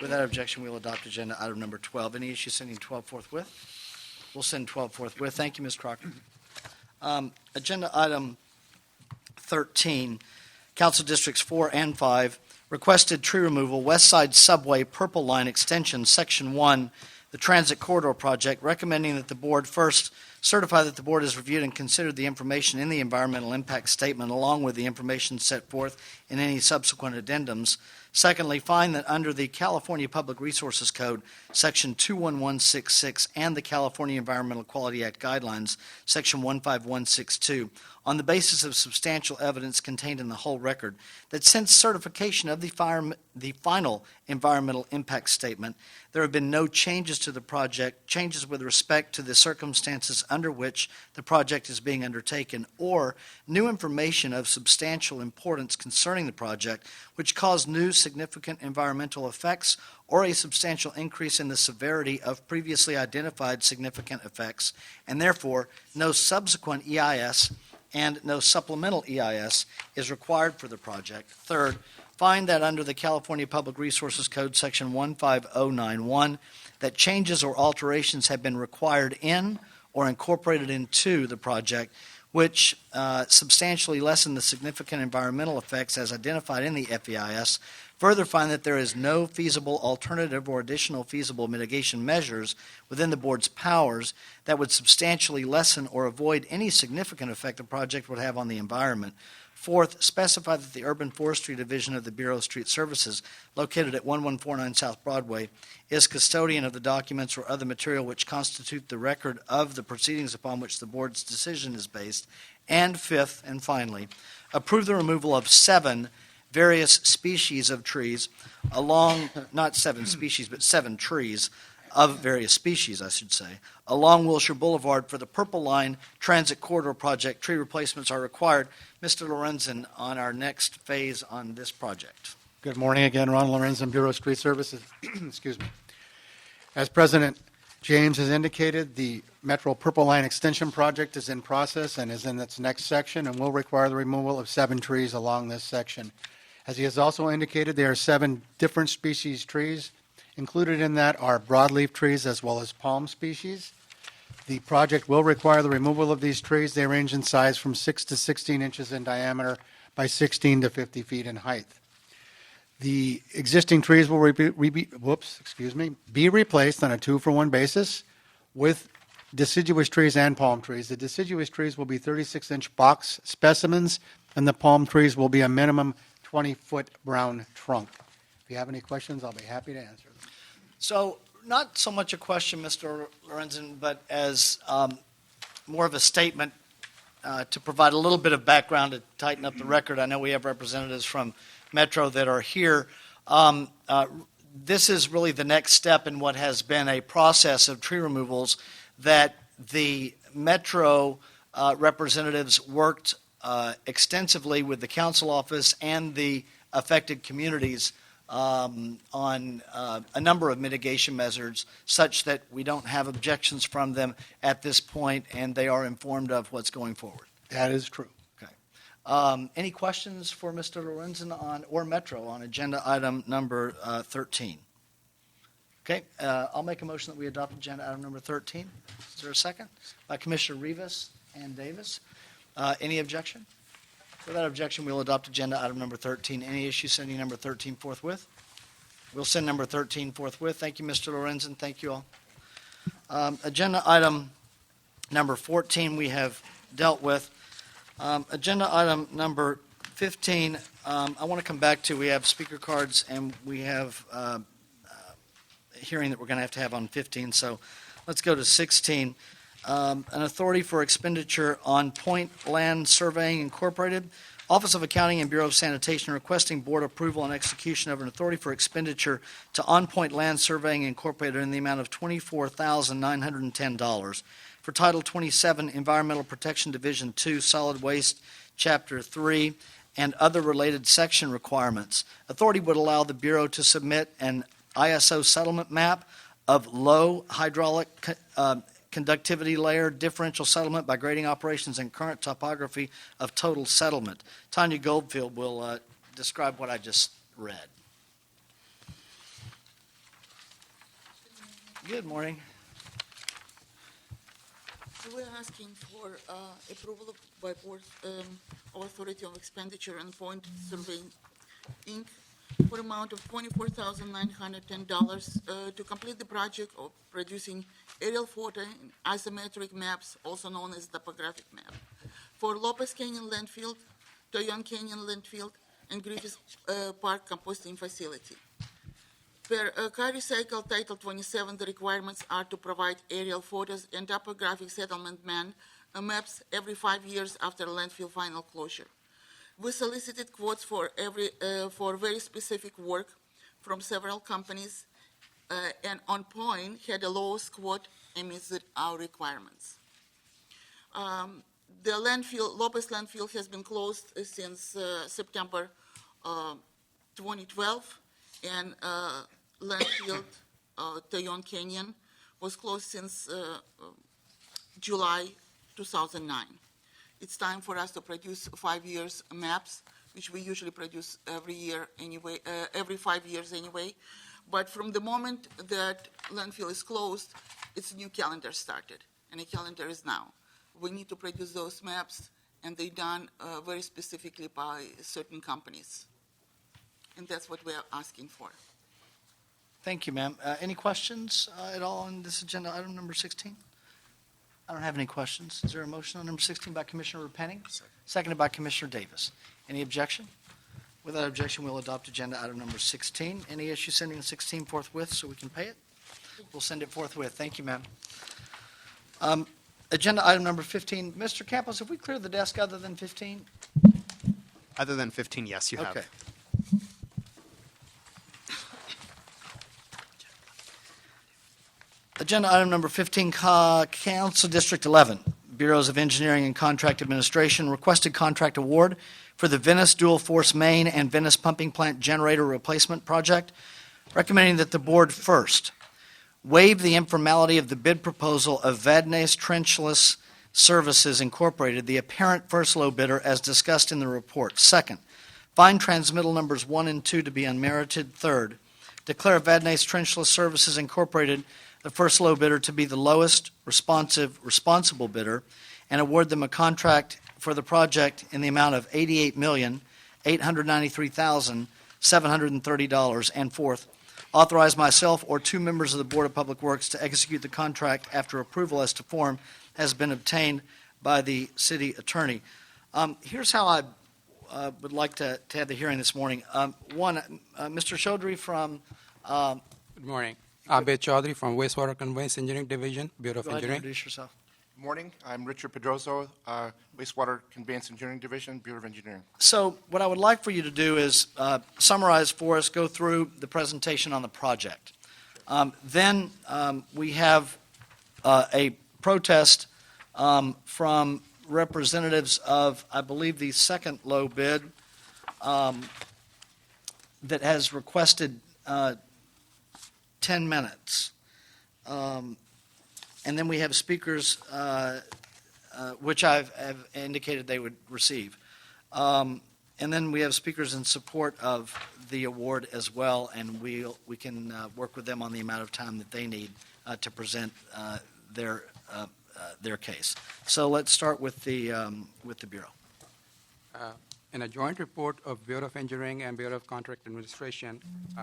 Without objection, we'll adopt agenda item number 12. Any issue sending 12 forthwith? We'll send 12 forthwith. Thank you, Ms. Crocker. Agenda item 13, Council Districts 4 and 5, requested tree removal, West Side Subway Purple Line Extension, Section 1, the Transit Corridor Project, recommending that the board first certify that the board has reviewed and considered the information in the environmental impact statement along with the information set forth in any subsequent addendums. Secondly, find that under the California Public Resources Code, Section 21166, and the California Environmental Quality Act Guidelines, Section 15162, on the basis of substantial evidence contained in the whole record, that since certification of the final environmental impact statement, there have been no changes to the project, changes with respect to the circumstances under which the project is being undertaken, or new information of substantial importance concerning the project, which cause new significant environmental effects or a substantial increase in the severity of previously identified significant effects, and therefore no subsequent EIS and no supplemental EIS is required for the project. Third, find that under the California Public Resources Code, Section 15091, that changes or alterations have been required in or incorporated into the project which substantially lessen the significant environmental effects as identified in the FEIS. Further, find that there is no feasible alternative or additional feasible mitigation measures within the board's powers that would substantially lessen or avoid any significant effect the project would have on the environment. Fourth, specify that the Urban Forestry Division of the Bureau of Street Services, located at 1149 South Broadway, is custodian of the documents or other material which constitute the record of the proceedings upon which the board's decision is based. And fifth, and finally, approve the removal of 7 various species of trees along, not 7 species, but 7 trees of various species, I should say, along Wilshire Boulevard for the Purple Line Transit Corridor Project. Tree replacements are required. Mr. Lorenzen, on our next phase on this project. Good morning again, Ron Lorenzen, Bureau of Street Services. Excuse me. As President James has indicated, the Metro Purple Line Extension Project is in process and is in its next section and will require the removal of 7 trees along this section. As he has also indicated, there are 7 different species trees. Included in that are broadleaf trees as well as palm species. The project will require the removal of these trees. They range in size from 6 to 16 inches in diameter by 16 to 50 feet in height. The existing trees will be replaced on a 2-for-1 basis with deciduous trees and palm trees. The deciduous trees will be 36-inch box specimens, and the palm trees will be a minimum 20-foot brown trunk. If you have any questions, I'll be happy to answer them. So, not so much a question, Mr. Lorenzen, but as more of a statement to provide a little bit of background to tighten up the record. I know we have representatives from Metro that are here. This is really the next step in what has been a process of tree removals that the Metro representatives worked extensively with the council office and the affected communities on a number of mitigation measures such that we don't have objections from them at this point, and they are informed of what's going forward. That is true. Any questions for Mr. Lorenzen or Metro on agenda item number 13? Okay, I'll make a motion that we adopt agenda item number 13. Is there a second? By Commissioner Rivas and Davis. Any objection? Without objection, we'll adopt agenda item number 13. Any issue sending number 13 forthwith? We'll send number 13 forthwith. Thank you, Mr. Lorenzen. Thank you all. Agenda item number 14 we have dealt with. Agenda item number 15, I want to come back to. We have speaker cards and we have a hearing that we're going to have on 15. So let's go to 16. An authority for expenditure on Point Land Surveying Incorporated, Office of Accounting and Bureau of Sanitation requesting board approval and execution of an authority for expenditure to On Point Land Surveying Incorporated in the amount of $24,910 for Title 27 Environmental Protection Division 2 Solid Waste Chapter 3 and other related section requirements. Authority would allow the Bureau to submit an ISO settlement map of low hydraulic conductivity layer differential settlement by grading operations and current topography of total settlement. Tanya Goldfield will describe what I just read. Good morning. We're asking for approval by board of authority of expenditure and Point Surveying Inc. for amount of $24,910 to complete the project of producing aerial photo and isometric maps, also known as topographic map, for Lopez Canyon landfill, Toyon Canyon landfill, and Griffith Park composting facility. Per Cari Cycle Title 27, the requirements are to provide aerial photos and topographic settlement maps every 5 years after landfill final closure. We solicited quotes for very specific work from several companies, and On Point had the lowest quote and meets our requirements. The landfill, Lopez landfill, has been closed since September 2012, and landfill Toyon Canyon was closed since July 2009. It's time for us to produce 5 years maps, which we usually produce every year anyway, every 5 years anyway. But from the moment that landfill is closed, its new calendar started, and the calendar is now. We need to produce those maps, and they're done very specifically by certain companies. And that's what we are asking for. Thank you, ma'am. Any questions at all on this agenda item number 16? I don't have any questions. Is there a motion on number 16 by Commissioner Repenning? Seconded by Commissioner Davis. Any objection? Without objection, we'll adopt agenda item number 16. Any issue sending 16 forthwith so we can pay it? We'll send it forthwith. Thank you, ma'am. Agenda item number 15. Mr. Campos, have we cleared the desk other than 15? Other than 15, yes, you have. Okay. Agenda item number 15, Council District 11, Bureaus of Engineering and Contract Administration, requested contract award for the Venice Dual Force Main and Venice Pumping Plant Generator Replacement Project, recommending that the board first waive the informality of the bid proposal of Vadnais Trenchless Services Incorporated, the apparent first low bidder as discussed in the report. Second, find transmittal numbers 1 and 2 to be unmerited. Third, declare Vadnais Trenchless Services Incorporated the first low bidder to be the lowest responsible bidder, and award them a contract for the project in the amount of $88,893,730. And fourth, authorize myself or 2 members of the Board of Public Works to execute the contract after approval as to form has been obtained by the city attorney. Here's how I would like to have the hearing this morning. One, Mr. Chaudhry from... Good morning. Abed Chaudhry from Wastewater Conveyance Engineering Division, Bureau of Go ahead and Engineering. introduce yourself. Good morning. I'm Richard Pedroso, Wastewater Conveyance Engineering Division, Bureau of Engineering. So what I would like for you to do is summarize for us, go through the presentation on the project. Then we have a protest from representatives of, I believe, the second low bid. that has requested 10 minutes. And then we have speakers, which have indicated they would receive. And then we have speakers in support of the award as well, and we can work with them on the amount of time that they need to present their case. So let's start with the Bureau. In a joint report of Bureau of Engineering and Bureau of Contract Administration,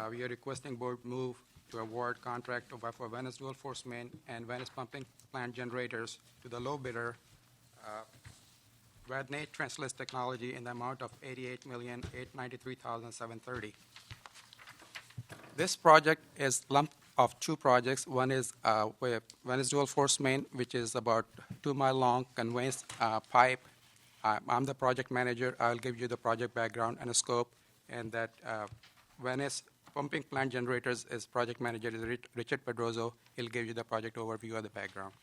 we are requesting board move to award contract for Venice Dual Force Main and Venice Pumping Plant Generators to the low bidder, Radnate Trenchless Technology, in the amount of $88,893,730. This project is lump of two projects. One is with Venice Dual Force Main, which is about 2-mile long conveyance pipe. I'm the project manager. I'll give you the project background and a scope, and that Venice Pumping Plant Generators is project manager is Richard Pedroso. He'll give you the project overview of the background.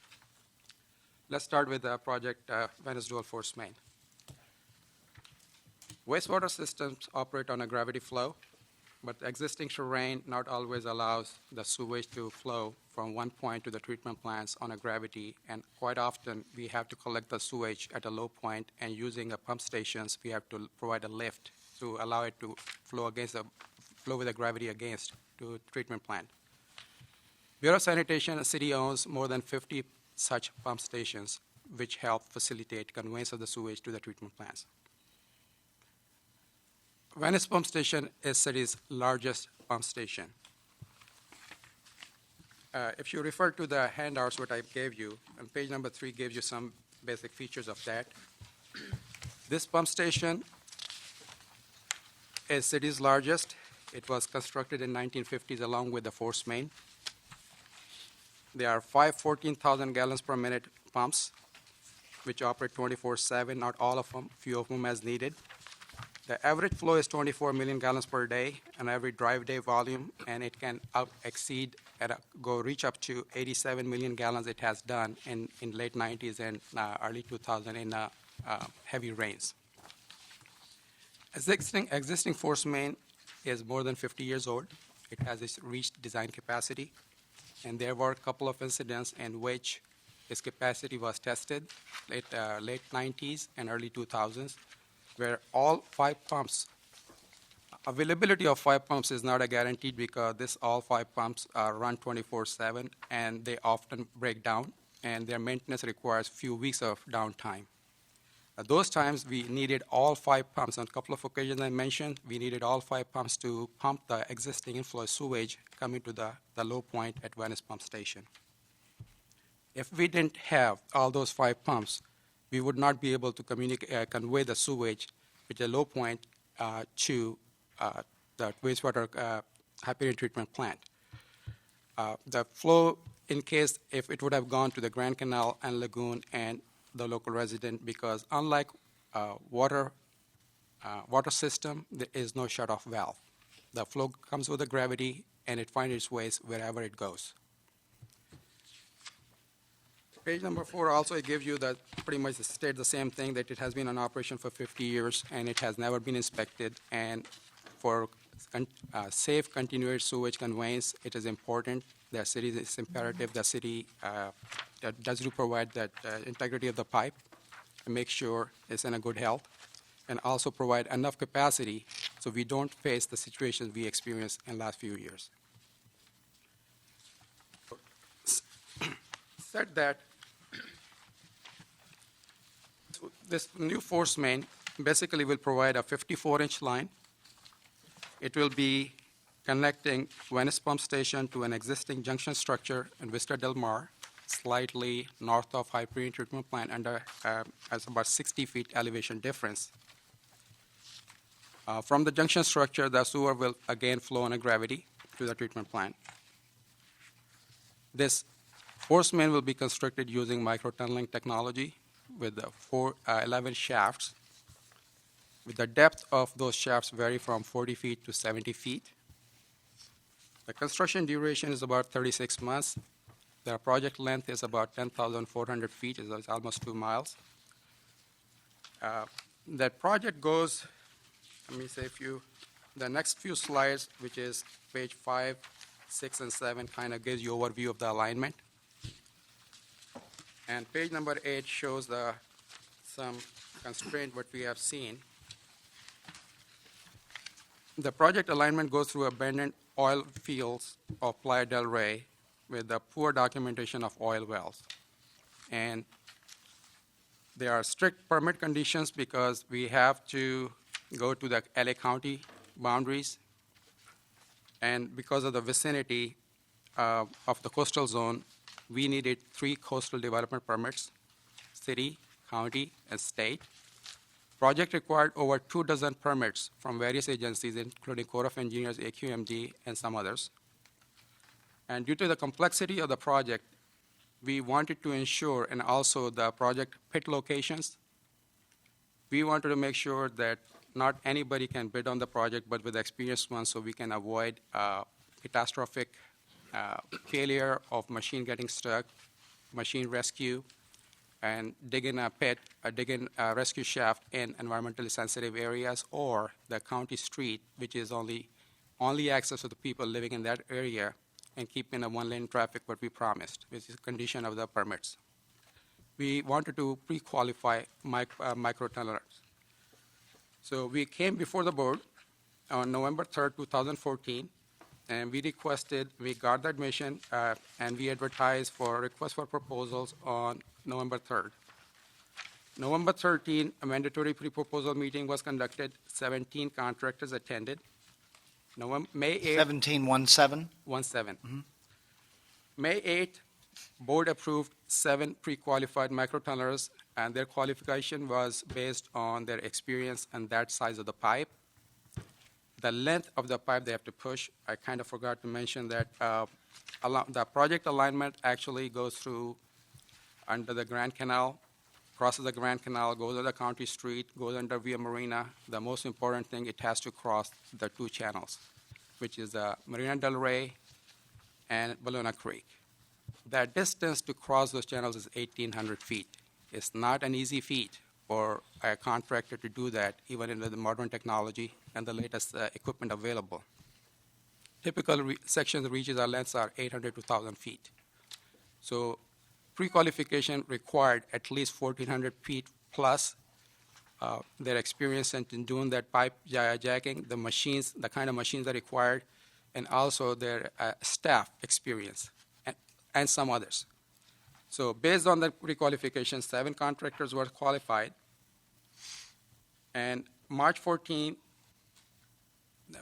Let's start with the project Venice Dual Force Main. Wastewater systems operate on a gravity flow, but the existing terrain not always allows the sewage to flow from one point to the treatment plants on a gravity, and quite often we have to collect the sewage at a low point, and using a pump stations, we have to provide a lift to allow it to flow with the gravity against to treatment plant. Bureau of Sanitation, the city owns more than 50 such pump stations, which help facilitate conveyance of the sewage to the treatment plants. Venice Pump Station is city's largest pump station. If you refer to the handouts what I gave you, and page number 3 gives you some basic features of that. This pump station is city's largest. It was constructed in 1950s along with the force main. There are 5 14,000 gallons per minute pumps, which operate 24/7, not all of them, few of them as needed. The average flow is 24 million gallons per day, an average drive day volume, and it can reach up to 87 million gallons it has done in late 90s and early 2000 in heavy rains. Existing force main is more than 50 years old. It has reached design capacity, and there were a couple of incidents in which its capacity was tested late 90s and early 2000s, where all 5 pumps, availability of 5 pumps is not a guaranteed because all 5 pumps run 24/7 and they often break down, and their maintenance requires few weeks of downtime. At those times, we needed all 5 pumps. On a couple of occasions I mentioned, we needed all 5 pumps to pump the existing inflow sewage coming to the low point at Venice Pump Station. If we didn't have all those 5 pumps, we would not be able to convey the sewage at the low point to the wastewater Hyperion treatment plant. The flow, in case if it would have gone to the Grand Canal and Lagoon and the local resident, because unlike water system, there is no shut-off valve. The flow comes with the gravity, and it finds its ways wherever it goes. Page number 4 also gives you that pretty much states the same thing, that it has been in operation for 50 years, and it has never been inspected. And for safe, continuous sewage conveyance, it is important. The city is imperative. The city does provide that integrity of the pipe and make sure it's in a good health, and also provide enough capacity so we don't face the situations we experienced in the last few years. Said that, this new force main basically will provide a 54-inch line. It will be connecting Venice Pump Station to an existing junction structure in Vista Del Mar, slightly north of Hyperion treatment plant, has about 60 feet elevation difference. From the junction structure, the sewer will again flow on a gravity to the treatment plant. This force main will be constructed using microtunneling technology with 11 shafts. With the depth of those shafts vary from 40 feet to 70 feet. The construction duration is about 36 months. The project length is about 10,400 feet, it's almost 2 miles. That project goes, let me say a few The next few slides, which is page 5, 6, and 7, kind of gives you overview of the alignment. And page number 8 shows some constraint what we have seen. The project alignment goes through abandoned oil fields of Playa del Rey with the poor documentation of oil wells. And there are strict permit conditions because we have to go to the LA County boundaries. And because of the vicinity of the coastal zone, we needed 3 coastal development permits, city, county, and state. Project required over 24 permits from various agencies, including Corps of Engineers, AQMD, and some others. And due to the complexity of the project, we wanted to ensure, and also the project pit locations, we wanted to make sure that not anybody can bid on the project, but with experienced ones, so we can avoid catastrophic failure of machine getting stuck, machine rescue, and dig in a pit, dig in a rescue shaft in environmentally sensitive areas, or the county street, which is only access to the people living in that area, and keep in a one-lane traffic what we promised, which is a condition of the permits. We wanted to pre-qualify microtunnelers. So we came before the board on November 3rd, 2014, and we got the admission, and we advertised for request for proposals on November 3rd. November 13, a mandatory pre-proposal meeting was conducted. 17 contractors attended. May 8th, 1717? 17. Mm-hmm. May 8th, board approved 7 pre-qualified microtunnelers, and their qualification was based on their experience and that size of the pipe. The length of the pipe they have to push, I kind of forgot to mention that the project alignment actually goes through under the Grand Canal, crosses the Grand Canal, goes to the county street, goes under Via Marina. The most important thing, it has to cross the 2 channels, which is Marina del Rey and Ballona Creek. The distance to cross those channels is 1,800 feet. It's not an easy feat for a contractor to do that, even in the modern technology and the latest equipment available. Typical sections reaches our lengths are 800 to 1,000 feet. So pre-qualification required at least 1,400 feet plus their experience in doing that pipe jacking, the machines, the kind of machines that are required, and also their staff experience, and some others. So based on the pre-qualification, 7 contractors were qualified. And March 14,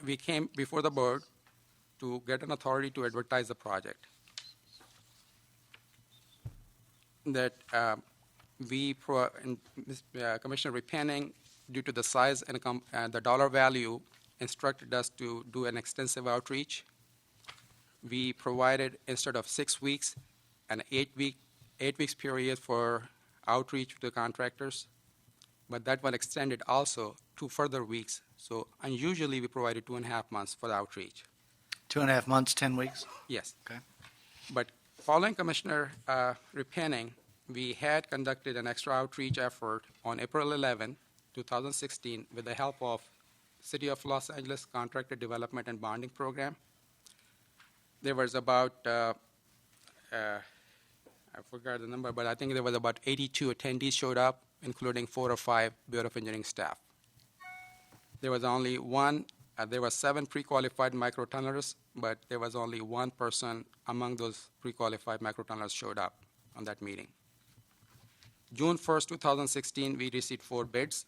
we came before the board to get an authority to advertise the project. That Commissioner Repenning, due to the size and the dollar value, instructed us to do an extensive outreach. We provided, instead of 6 weeks, an 8 weeks period for outreach to the contractors, but that one extended also 2 further weeks. So unusually, we provided 2.5 months for the outreach. 2.5 months, 10 weeks? Yes. Okay. But following Commissioner Repenning, we had conducted an extra outreach effort on April 11, 2016, with the help of City of Los Angeles Contractor Development and Bonding Program. There was about, I forgot the number, but I think there was about 82 attendees showed up, including 4 or 5 Bureau of Engineering staff. There was only one, there were 7 pre-qualified microtunnelers, but there was only 1 person among those pre-qualified microtunnelers showed up on that meeting. June 1st, 2016, we received 4 bids.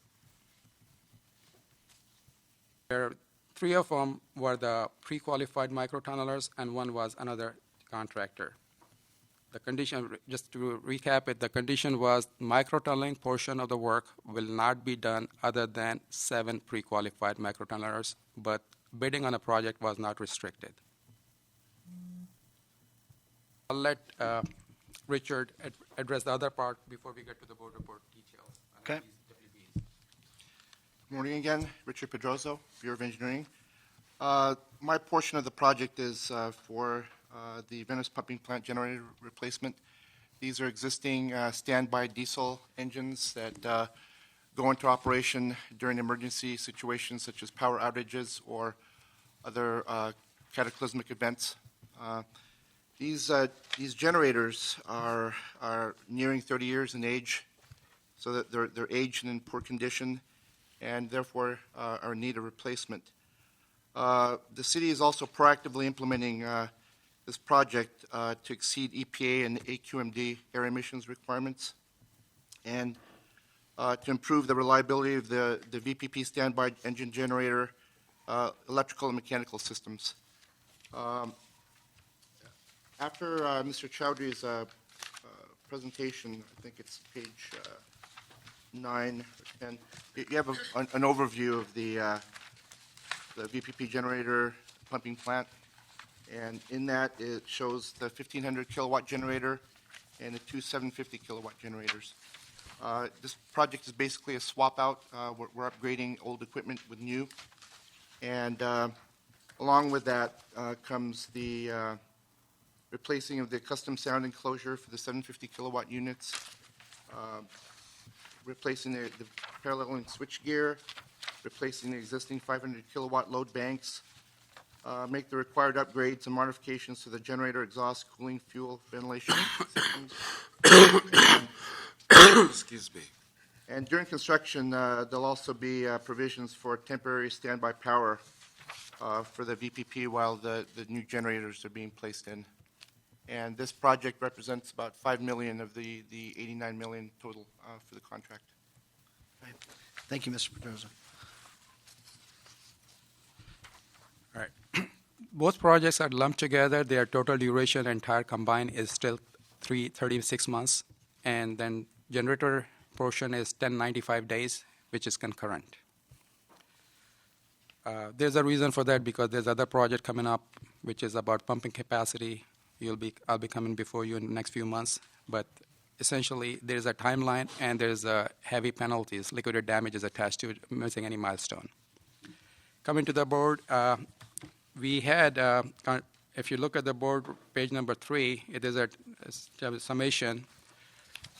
3 of them were the pre-qualified microtunnelers, and 1 was another contractor. The condition, just to recap it, the condition was microtunneling portion of the work will not be done other than 7 pre-qualified microtunnelers, but bidding on a project was not restricted. I'll let Richard address the other part before we get to the board report details. Okay. Good morning again. Richard Pedroso, Bureau of Engineering. My portion of the project is for the Venice pumping plant generator replacement. These are existing standby diesel engines that go into operation during emergency situations such as power outages or other cataclysmic events. These generators are nearing 30 years in age, so that they're aged and in poor condition, and therefore are in need of replacement. The city is also proactively implementing this project to exceed EPA and AQMD air emissions requirements, and to improve the reliability of the VPP standby engine generator, electrical and mechanical systems. After Mr. Chowdhury's presentation, I think it's page 9 or 10, you have an overview of the VPP generator pumping plant, and in that it shows the 1,500 kilowatt generator and the two 750 kilowatt generators. This project is basically a swap out. We're upgrading old equipment with new, and along with that comes the replacing of the custom sound enclosure for the 750 kilowatt units, replacing the paralleling switch gear, replacing the existing 500 kilowatt load banks, make the required upgrades and modifications to the generator, exhaust, cooling, fuel, ventilation systems. Excuse me. And during construction, there'll also be provisions for temporary standby power for the VPP while the new generators are being placed in. And this project represents about $5 million of the $89 million total for the contract. Okay. Thank you, Mr. Pedroza. All right. Both projects are lumped together. Their total duration entire combined is still 36 months. And then generator portion is 1095 days, which is concurrent. There's a reason for that because there's other project coming up, which is about pumping capacity. I'll be coming before you in the next few months. But essentially, there's a timeline and there's heavy penalties, liquidated damages attached to missing any milestone. Coming to the board, we had, if you look at the board, page number 3, it is a summation.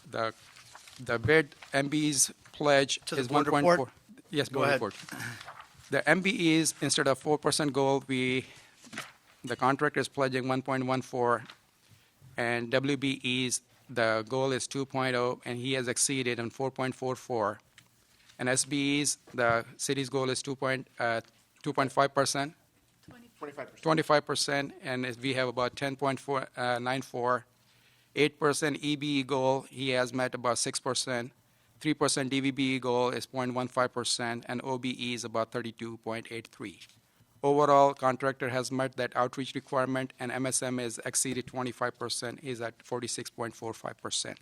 The bid MBE's pledge To the is board 1.4. report? Yes, Go board ahead. report. The MBE's, instead of 4% goal, the contractor is pledging 1.14, and WBE's, the goal is 2.0, and he has exceeded on 4.44. And SBE's, the city's goal is 2.5%. 25%, and we have about 10.94. 8% EBE goal, he has met about 6%. 3% DVBE goal is 0.15%, and OBE is about 32.83. Overall, contractor has met that outreach requirement, and MSM is exceeded 25%, is at 46.45%.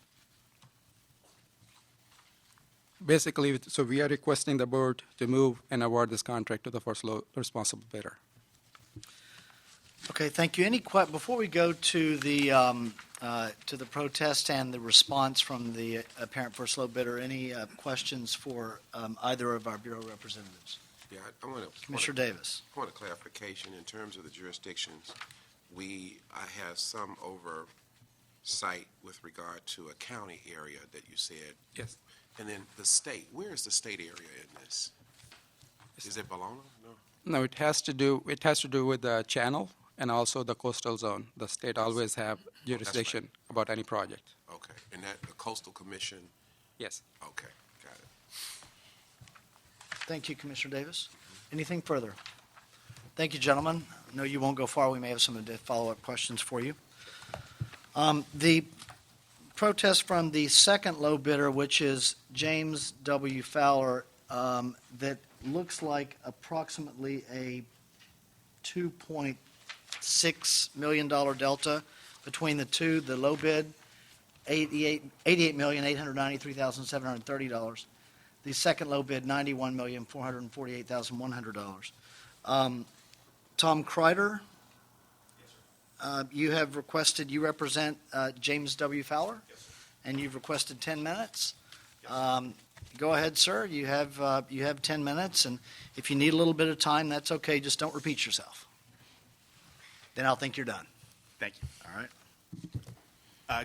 Basically, so we are requesting the board to move and award this contract to the first responsible bidder. Okay, thank you. Before we go to the protest and the response from the apparent first low bidder, any questions for either of our Bureau representatives? Yeah, I want to. Commissioner Davis. I want a clarification in terms of the jurisdictions. I have some oversight with regard to a county area that you said. Yes. And then the state. Where is the state area in this? Is it Bologna? No. No, it has to do with the channel and also the coastal zone. The state always have jurisdiction about any project. Okay, and that the coastal commission. Yes. Okay, got it. Thank you, Commissioner Davis. Anything further? Thank you, gentlemen. I know you won't go far. We may have some follow-up questions for you. The protest from the second low bidder, which is James W. Fowler, that looks like approximately a $2.6 million delta between the two. The low bid, $88,893,730. The second low bid, $91,448,100. Tom Kreider, you have requested, you represent James W. Fowler? Yes, and you've requested 10 minutes. Go ahead, sir. You have 10 minutes, and if you need a little bit of time, that's okay. Just don't repeat yourself. Then I'll think you're done. Thank you. All right.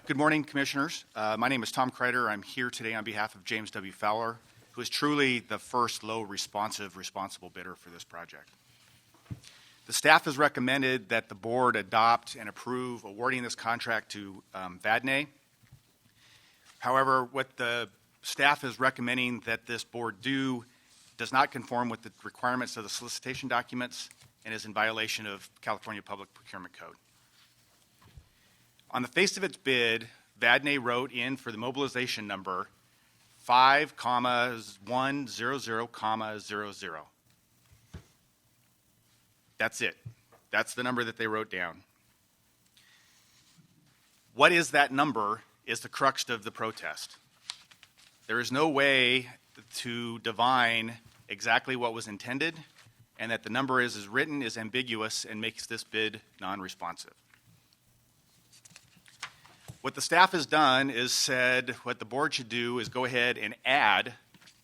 Good morning, Commissioners. My name is Tom Kreider. I'm here today on behalf of James W. Fowler, who is truly the first low responsible bidder for this project. The staff has recommended that the board adopt and approve awarding this contract to Vadnais. However, what the staff is recommending that this board do does not conform with the requirements of the solicitation documents and is in violation of California Public Procurement Code. On the face of its bid, Vadnais wrote in for the mobilization number 5,100,00. That's it. That's the number that they wrote down. What is that number is the crux of the protest. There is no way to divine exactly what was intended, and that the number as written is ambiguous and makes this bid non-responsive. What the staff has done is said what the board should do is go ahead and add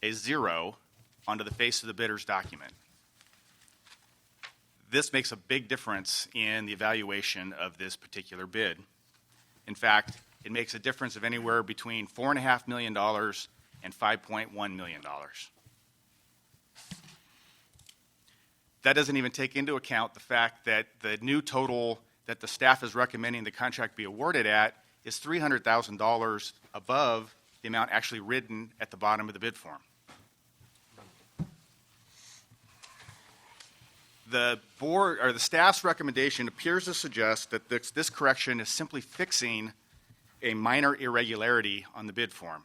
a 0 onto the face of the bidder's document. This makes a big difference in the evaluation of this particular bid. In fact, it makes a difference of anywhere between $4.5 million and $5.1 million. That doesn't even take into account the fact that the new total that the staff is recommending the contract be awarded at is $300,000 above the amount actually written at the bottom of the bid form. The board or the staff's recommendation appears to suggest that this correction is simply fixing a minor irregularity on the bid form.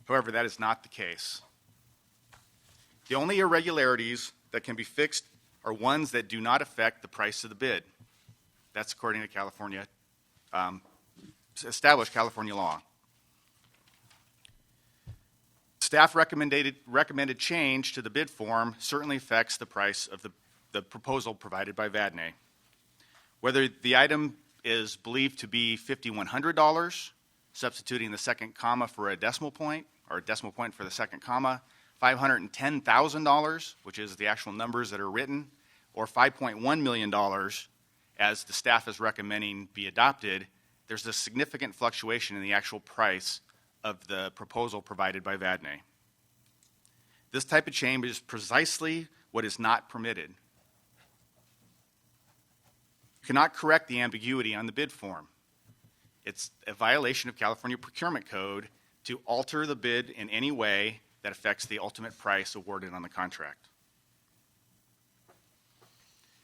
However, that is not the case. The only irregularities that can be fixed are ones that do not affect the price of the bid. That's according to California, established California law. Staff recommended change to the bid form certainly affects the price of the proposal provided by Vadnais. Whether the item is believed to be $5,100, substituting the second comma for a decimal point, or a decimal point for the second comma, $510,000, which is the actual numbers that are written, or $5.1 million, as the staff is recommending be adopted, there's a significant fluctuation in the actual price of the proposal provided by Vadnais. This type of change is precisely what is not permitted. You cannot correct the ambiguity on the bid form. It's a violation of California Procurement Code to alter the bid in any way that affects the ultimate price awarded on the contract.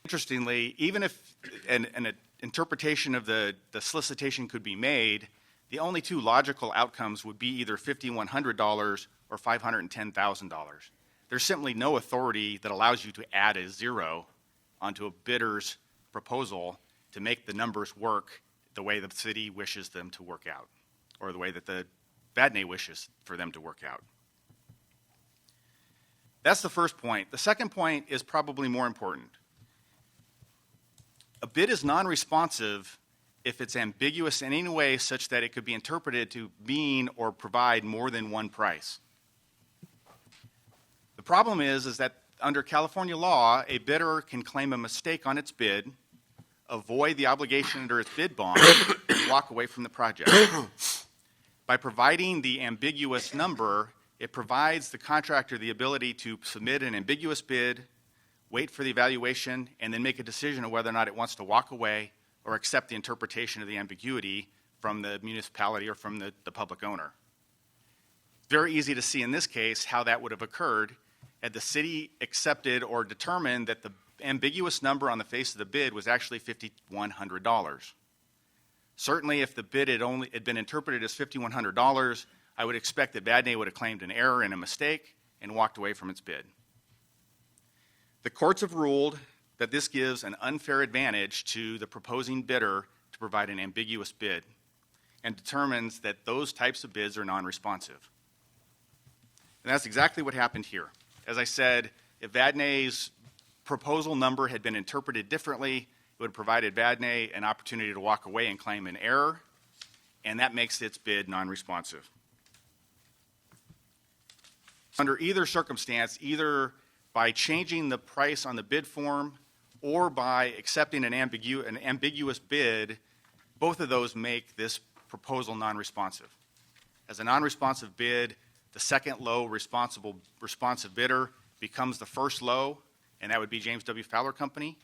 Interestingly, even if an interpretation of the solicitation could be made, the only two logical outcomes would be either $5,100 or $510,000. There's simply no authority that allows you to add a 0 onto a bidder's proposal to make the numbers work the way the city wishes them to work out, or the way that the Vadnais wishes for them to work out. That's the first point. The second point is probably more important. A bid is non-responsive if it's ambiguous in any way such that it could be interpreted to mean or provide more than one price. The problem is that under California law, a bidder can claim a mistake on its bid, avoid the obligation under its bid bond, and walk away from the project. By providing the ambiguous number, it provides the contractor the ability to submit an ambiguous bid, wait for the evaluation, and then make a decision of whether or not it wants to walk away or accept the interpretation of the ambiguity from the municipality or from the public owner. Very easy to see in this case how that would have occurred had the city accepted or determined that the ambiguous number on the face of the bid was actually $5,100. Certainly, if the bid had been interpreted as $5,100, I would expect that Vadnais would have claimed an error and a mistake and walked away from its bid. The courts have ruled that this gives an unfair advantage to the proposing bidder to provide an ambiguous bid and determines that those types of bids are non-responsive. And that's exactly what happened here. As I said, if Vadnais' proposal number had been interpreted differently, it would have provided Vadnais an opportunity to walk away and claim an error, and that makes its bid non-responsive. Under either circumstance, either by changing the price on the bid form or by accepting an ambiguous bid, both of those make this proposal non-responsive. As a non-responsive bid, The second low responsive bidder becomes the first low, and that would be James W. Fowler Company.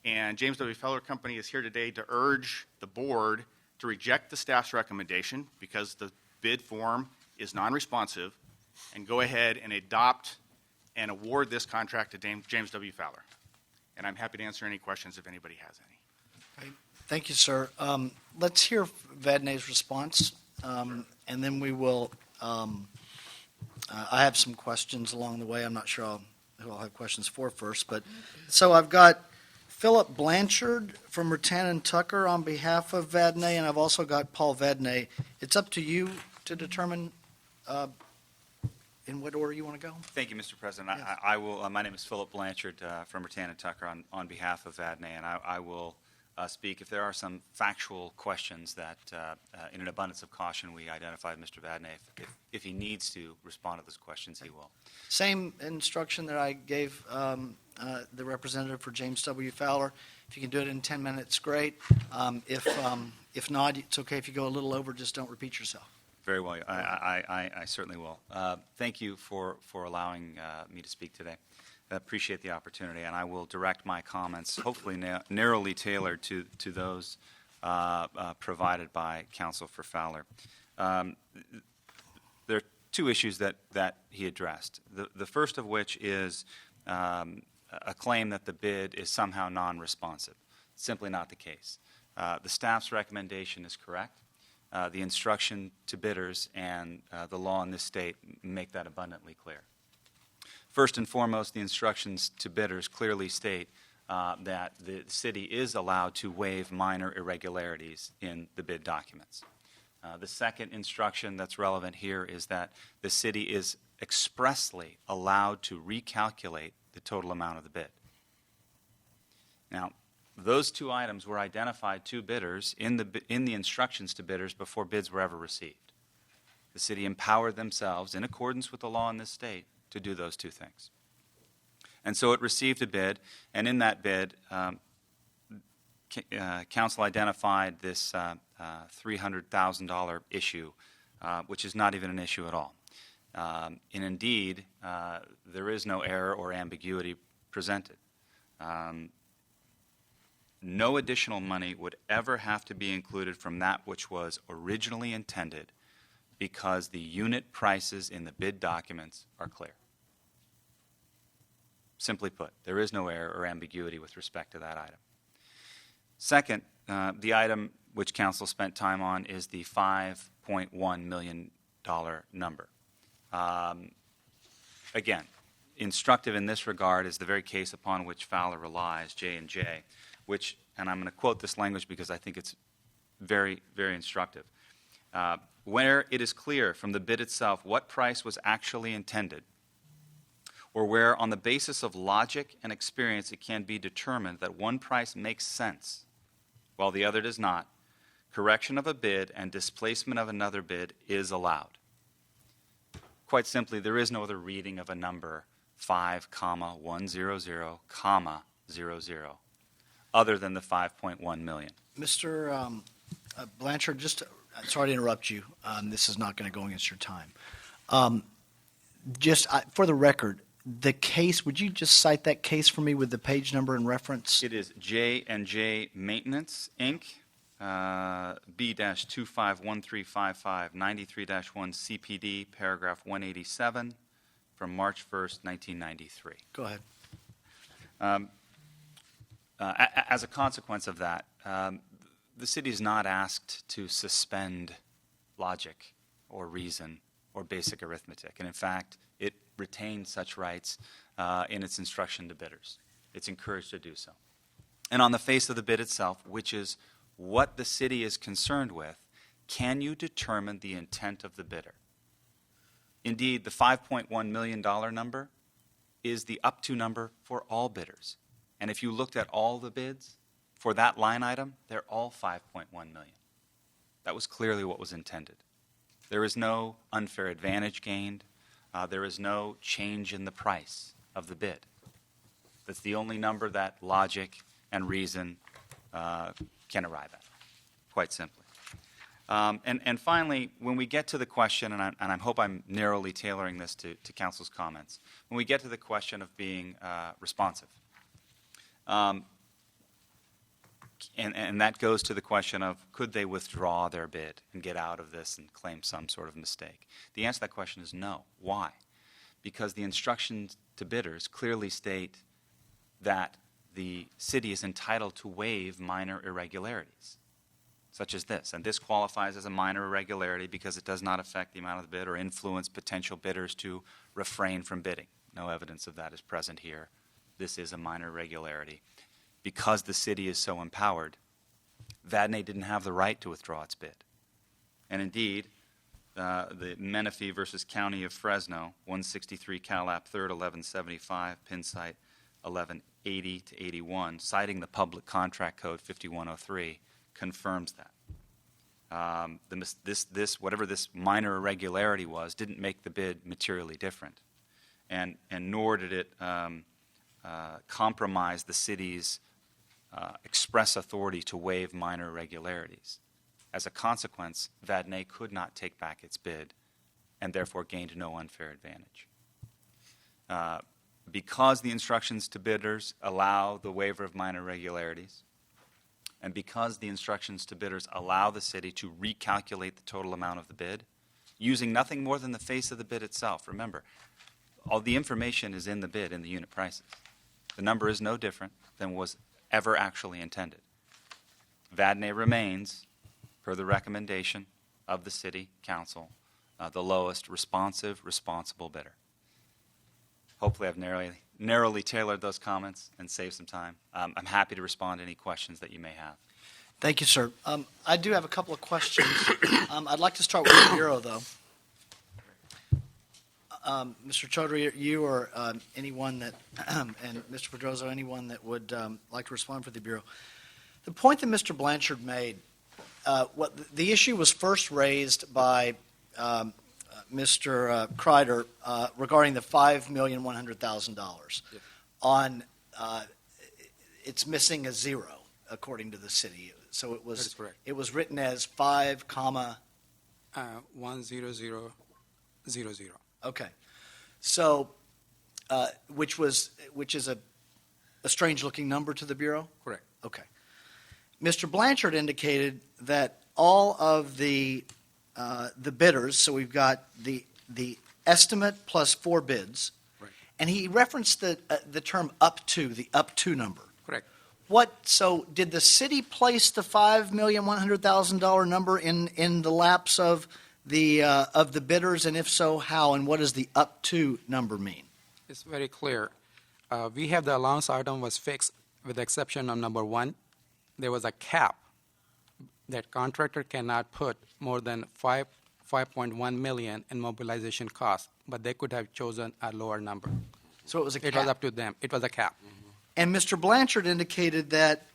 And James W. Fowler Company is here today to urge the board to reject the staff's recommendation because the bid form is non-responsive, and go ahead and adopt and award this contract to James W. Fowler. And I'm happy to answer any questions if anybody has any. Thank you, sir. Let's hear Vadnai's response, and then we will, I have some questions along the way. I'm not sure who I'll have questions for first. But so I've got Philip Blanchard from Rattan and Tucker on behalf of Vadnai, and I've also got Paul Vadnai. It's up to you to determine in what order you want to go. Thank you, Mr. President. I will. My name is Philip Blanchard from Rattan and Tucker on behalf of Vadnai, and I will speak. If there are some factual questions that, in an abundance of caution, we identified Mr. Vadnai. If he needs to respond to those questions, he will. Same instruction that I gave the representative for James W. Fowler. If you can do it in 10 minutes, great. If not, it's okay if you go a little over. Just don't repeat yourself. Very well. I certainly will. Thank you for allowing me to speak today. I appreciate the opportunity, and I will direct my comments, hopefully narrowly tailored to those provided by counsel for Fowler. There are two issues that he addressed. The first of which is a claim that the bid is somehow non-responsive. Simply not the case. The staff's recommendation is correct. The instruction to bidders and the law in this state make that abundantly clear. First and foremost, the instructions to bidders clearly state that the city is allowed to waive minor irregularities in the bid documents. The second instruction that's relevant here is that the city is expressly allowed to recalculate the total amount of the bid. Now, those two items were identified to bidders in the instructions to bidders before bids were ever received. The city empowered themselves, in accordance with the law in this state, to do those two things. And so it received a bid, and in that bid, council identified this $300,000 issue, which is not even an issue at all. And indeed, there is no error or ambiguity presented. No additional money would ever have to be included from that which was originally intended because the unit prices in the bid documents are clear. Simply put, there is no error or ambiguity with respect to that item. Second, the item which council spent time on is the $5.1 million number. Again, instructive in this regard is the very case upon which Fowler relies, J&J, which, and I'm going to quote this language because I think it's very, very instructive. Where it is clear from the bid itself what price was actually intended, or where on the basis of logic and experience it can be determined that one price makes sense while the other does not, correction of a bid and displacement of another bid is allowed. Quite simply, there is no other reading of a number 5,100,00 other than the $5.1 million. Mr. Blanchard, just sorry to interrupt you. This is not going to go against your time. For the record, the case, would you just cite that case for me with the page number and reference? It is J&J Maintenance, Inc., B-251355, 93-1 CPD, paragraph 187, from March 1st, 1993. Go ahead. As a consequence of that, the city is not asked to suspend logic or reason or basic arithmetic. And in fact, it retains such rights in its instruction to bidders. It's encouraged to do so. And on the face of the bid itself, which is what the city is concerned with, can you determine the intent of the bidder? Indeed, the $5.1 million number is the up-to number for all bidders. And if you looked at all the bids for that line item, they're all $5.1 million. That was clearly what was intended. There is no unfair advantage gained. There is no change in the price of the bid. That's the only number that logic and reason can arrive at, quite simply. And finally, when we get to the question, and I hope I'm narrowly tailoring this to council's comments, when we get to the question of being responsive, and that goes to the question of could they withdraw their bid and get out of this and claim some sort of mistake? The answer to that question is no. Why? Because the instructions to bidders clearly state that the city is entitled to waive minor irregularities, such as this. And this qualifies as a minor irregularity because it does not affect the amount of the bid or influence potential bidders to refrain from bidding. No evidence of that is present here. This is a minor irregularity. Because the city is so empowered, Vadnais didn't have the right to withdraw its bid. And indeed, the Menifee versus County of Fresno, 163 Calap 3rd, 1175, pin site 1180 to 81, citing the Public Contract Code 5103, confirms that. Whatever this minor irregularity was, didn't make the bid materially different, and nor did it compromise the city's express authority to waive minor irregularities. As a consequence, Vadnais could not take back its bid and therefore gained no unfair advantage. Because the instructions to bidders allow the waiver of minor irregularities, and because the instructions to bidders allow the city to recalculate the total amount of the bid, using nothing more than the face of the bid itself. Remember, all the information is in the bid, in the unit prices. The number is no different than was ever actually intended. Vadnais remains, per the recommendation of the City Council, the lowest responsible bidder. Hopefully I've narrowly tailored those comments and saved some time. I'm happy to respond to any questions that you may have. Thank you, sir. I do have a couple of questions. I'd like to start with the Bureau, though. Mr. Chaudhry, you or anyone that, and Mr. Pedroso, anyone that would like to respond for the Bureau. The point that Mr. Blanchard made, the issue was first raised by Mr. Kreider regarding the $5,100,000 on it's missing a zero according to the city. So it was That is correct. It was written as 5, 10000. Okay, so which is a strange looking number to the Bureau? Correct. Okay. Mr. Blanchard indicated that all of the bidders, so we've got the estimate plus 4 bids, Right. and he referenced the term up to, the up to number. Correct. So did the city place the $5,100,000 number in the laps of the bidders, and if so, how, and what does the up to number mean? It's very clear. We have the allowance item was fixed with the exception of number 1. There was a cap that contractor cannot put more than 5.1 million in mobilization costs, but they could have chosen a lower number. So it was a cap. It was up to them. It was a cap. And Mr. Blanchard indicated that,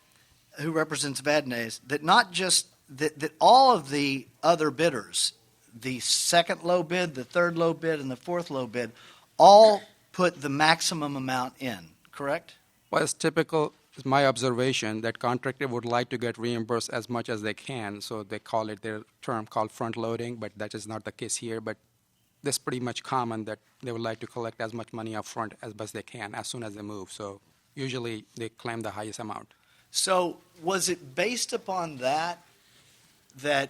who represents Vadnais, that not just that all of the other bidders, the second low bid, the third low bid, and the fourth low bid, all put the maximum amount in, correct? Well, it's typical, it's my observation, that contractor would like to get reimbursed as much as they can, so they call it their term called front loading, but that is not the case here. But that's pretty much common that they would like to collect as much money up front as best they can as soon as they move. So usually they claim the highest amount. So was it based upon that the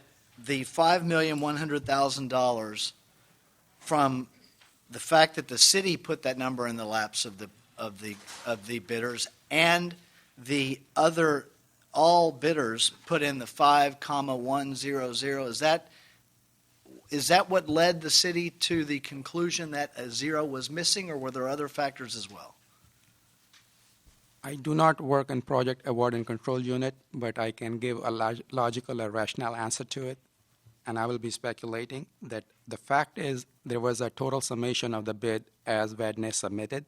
$5,100,000 from the fact that the city put that number in the laps of the bidders, and the other all bidders put in the 5,100? Is that what led the city to the conclusion that a zero was missing, or were there other factors as well? I do not work in project award and control unit, but I can give a logical or rational answer to it. And I will be speculating that the fact is there was a total summation of the bid as Vadnais submitted.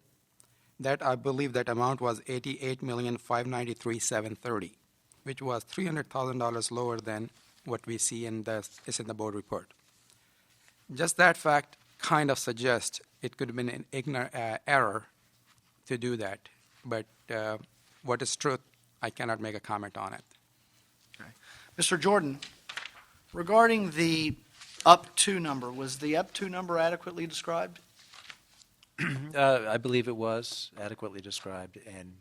That I believe that amount was $88,593,730, which was $300,000 lower than what we see in the board report. Just that fact kind of suggests it could have been an ignorant error to do that. But what is truth, I cannot make a comment on it. Okay. Mr. Jordan, Regarding the up to number, was the up to number adequately described? I believe it was adequately described, and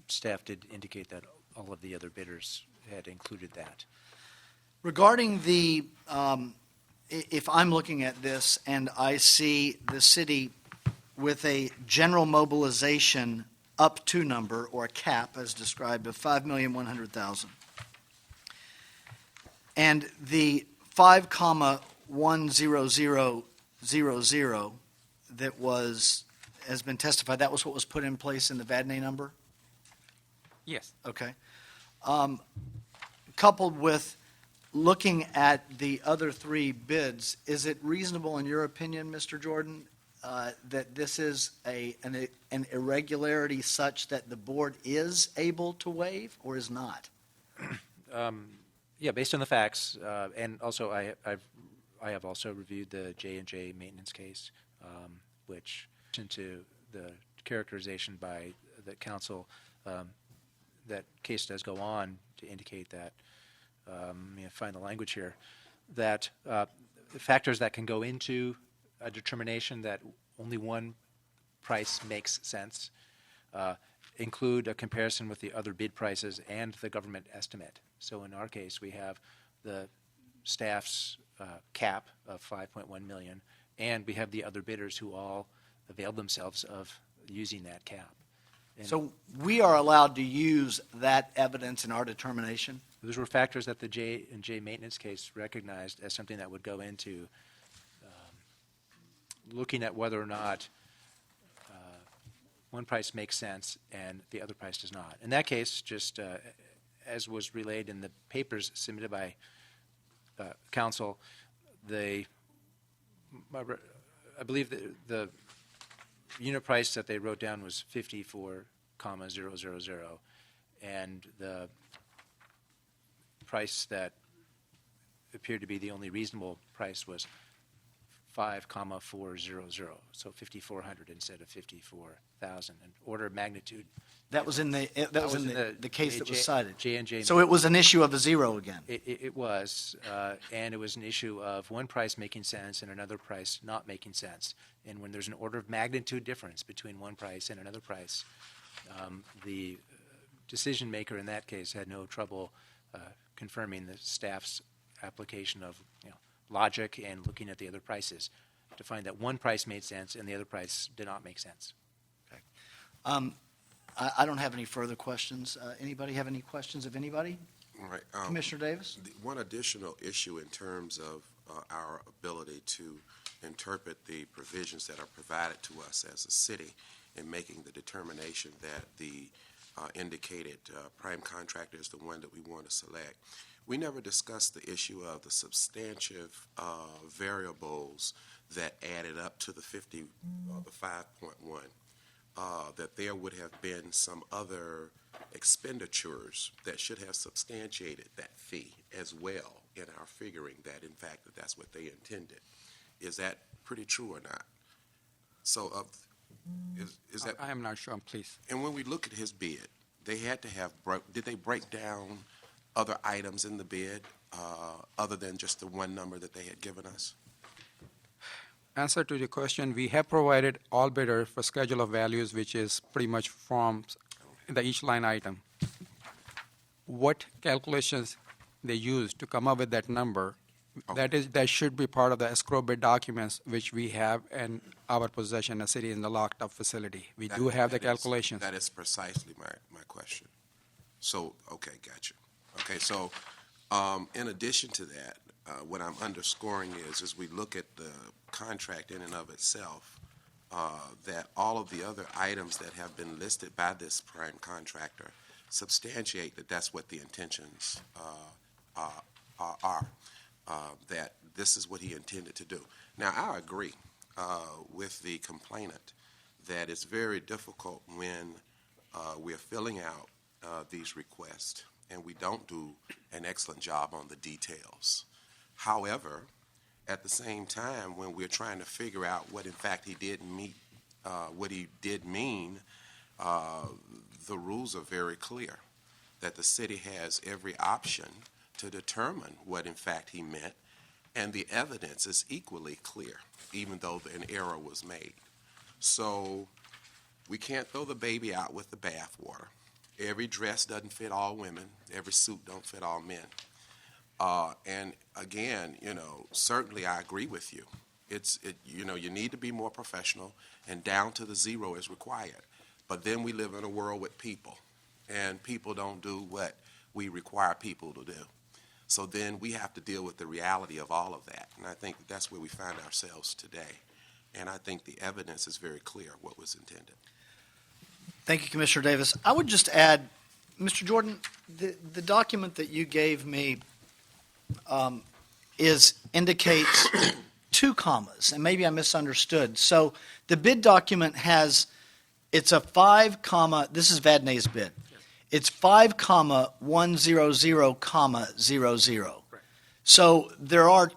staff did indicate that all of the other bidders had included that. Regarding the, if I'm looking at this and I see the city with a general mobilization up to number, or a cap as described, of $5,100,000, and the 5,10000 that has been testified, that was what was put in place in the Vadnais number? Yes. Okay. Coupled with looking at the other three bids, is it reasonable in your opinion, Mr. Jordan, that this is an irregularity such that the board is able to waive or is not? Yeah, based on the facts, and also I have also reviewed the J&J maintenance case, which into the characterization by the council, that case does go on to indicate that, let me find the language here, that factors that can go into a determination that only one price makes sense include a comparison with the other bid prices and the government estimate. So in our case, we have the staff's cap of $5.1 million, and we have the other bidders who all availed themselves of using that cap. And So we are allowed to use that evidence in our determination? those were factors that the J&J maintenance case recognized as something that would go into looking at whether or not one price makes sense and the other price does not. In that case, just as was relayed in the papers submitted by council, I believe the unit price that they wrote down was 54,000, and the price that appeared to be the only reasonable price was 5,400, so 5,400 instead of 54,000. An order of magnitude. That was in the case that was cited. J&J. So it was an issue of a zero again? It was, and it was an issue of one price making sense and another price not making sense. And when there's an order of magnitude difference between one price and another price, the decision maker in that case had no trouble confirming the staff's application of logic and looking at the other prices to find that one price made sense and the other price did not make sense. I don't have any further questions. Anybody have any questions of anybody? All right. Commissioner Davis? One additional issue in terms of our ability to interpret the provisions that are provided to us as a city in making the determination that the indicated prime contractor is the one that we want to select. We never discussed the issue of the substantive variables that added up to the 5.1. That there would have been some other expenditures that should have substantiated that fee as well in our figuring that, in fact, that's what they intended. Is that pretty true or not? So, is that? I am not sure, please. And when we look at his bid, they had to have, did they break down other items in the bid other than just the one number that they had given us? Answer to the question, we have provided all bidder for schedule of values, which is pretty much from each line item. What calculations they use to come up with that number, that should be part of the escrow bid documents, which we have in our possession as city in the locked up facility. We do have the calculations. That is precisely my question. So, okay, gotcha. Okay, so in addition to that, what I'm underscoring is we look at the contract in and of itself, that all of the other items that have been listed by this prime contractor substantiate that that's what the intentions are, that this is what he intended to do. Now, I agree with the complainant that it's very difficult when we're filling out these requests and we don't do an excellent job on the details. However, at the same time, when we're trying to figure out what, in fact, he did mean, the rules are very clear, that the city has every option to determine what in fact he meant, and the evidence is equally clear, even though an error was made. So we can't throw the baby out with the bathwater. Every dress doesn't fit all women. Every suit don't fit all men. And again, certainly I agree with you. You need to be more professional, and down to the zero is required. But then we live in a world with people, and people don't do what we require people to do. So then we have to deal with the reality of all of that. And I think that's where we find ourselves today. And I think the evidence is very clear what was intended. Thank you, Commissioner Davis. I would just add, Mr. Jordan, the document that you gave me indicates 2 commas, and maybe I misunderstood. So the bid document it's a 5 comma, this is Vadnais' bid. It's 5 comma 100 comma 00. So there are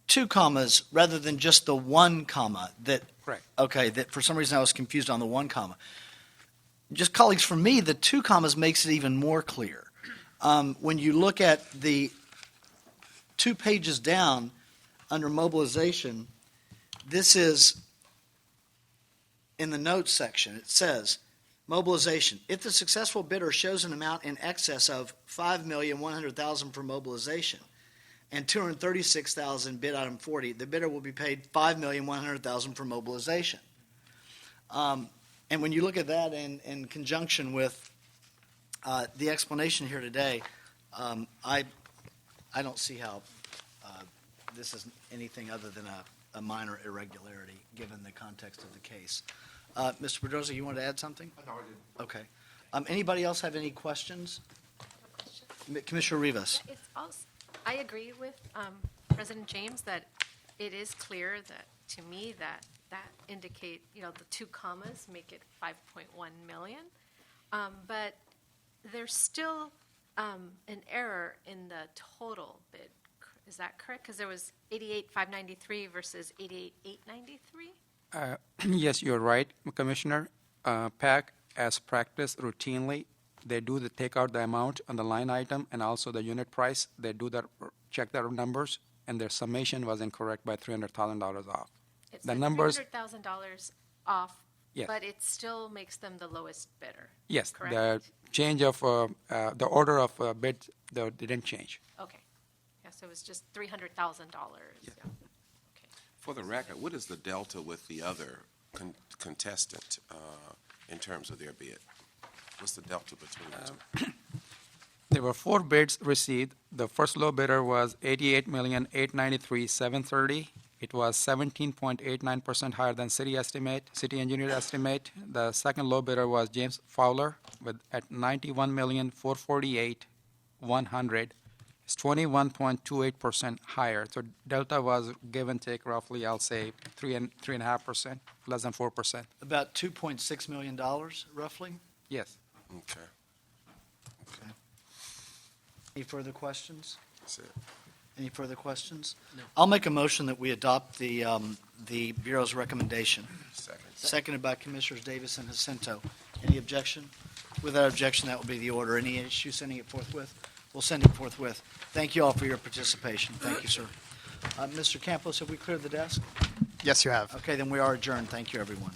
2 commas rather than just the 1 comma that, that for some reason I was confused on the 1 comma. Just colleagues, for me, the 2 commas makes it even more clear. When you look at the 2 pages down under mobilization, this is in the notes section. It says, mobilization. If the successful bidder shows an amount in excess of $5,100,000 for mobilization and $236,000 bid item 40, the bidder will be paid $5,100,000 for mobilization. And when you look at that in conjunction with the explanation here today, I don't see how this is anything other than a minor irregularity given the context of the case. Mr. Pedrosa, you wanted to add something? No, I didn't. Okay. Anybody else have any questions? Commissioner Rivas. It's also, I agree with President James that it is clear that, to me, that indicate, the 2 commas make it 5.1 million. But there's still an error in the total bid. Is that correct? Because there was 88,593 versus 88,893? Yes, you're right, Commissioner. PAC, as practiced routinely, they take out the amount on the line item and also the unit price. They check their numbers, and their summation was incorrect by $300,000 off. It's the numbers $300,000 off, yes. But it still makes them the lowest bidder. Yes, correct? the change of the order of bid didn't change. Okay. Yeah, so it was just $300,000. Yeah. For the record, what is the delta with the other contestant in terms of their bid? What's the delta between the 2? There were 4 bids received. The first low bidder was $88,893,730. It was 17.89% higher than city engineer estimate. The second low bidder was James Fowler at $91,448,100. It's 21.28% higher. So delta was give and take roughly, I'll say 3.5%, less than 4%. About $2.6 million, roughly? Yes. Okay. Any further questions? That's it. Any further questions? No. I'll make a motion that we adopt the Bureau's recommendation. Seconded by Commissioners Davis and Jacinto. Any objection? Without objection, that will be the order. Any issue sending it forthwith? We'll send it forthwith. Thank you all for your participation. Thank you, sir. Mr. Campos, have we cleared the desk? Yes, you have. Okay, then we are adjourned. Thank you, everyone.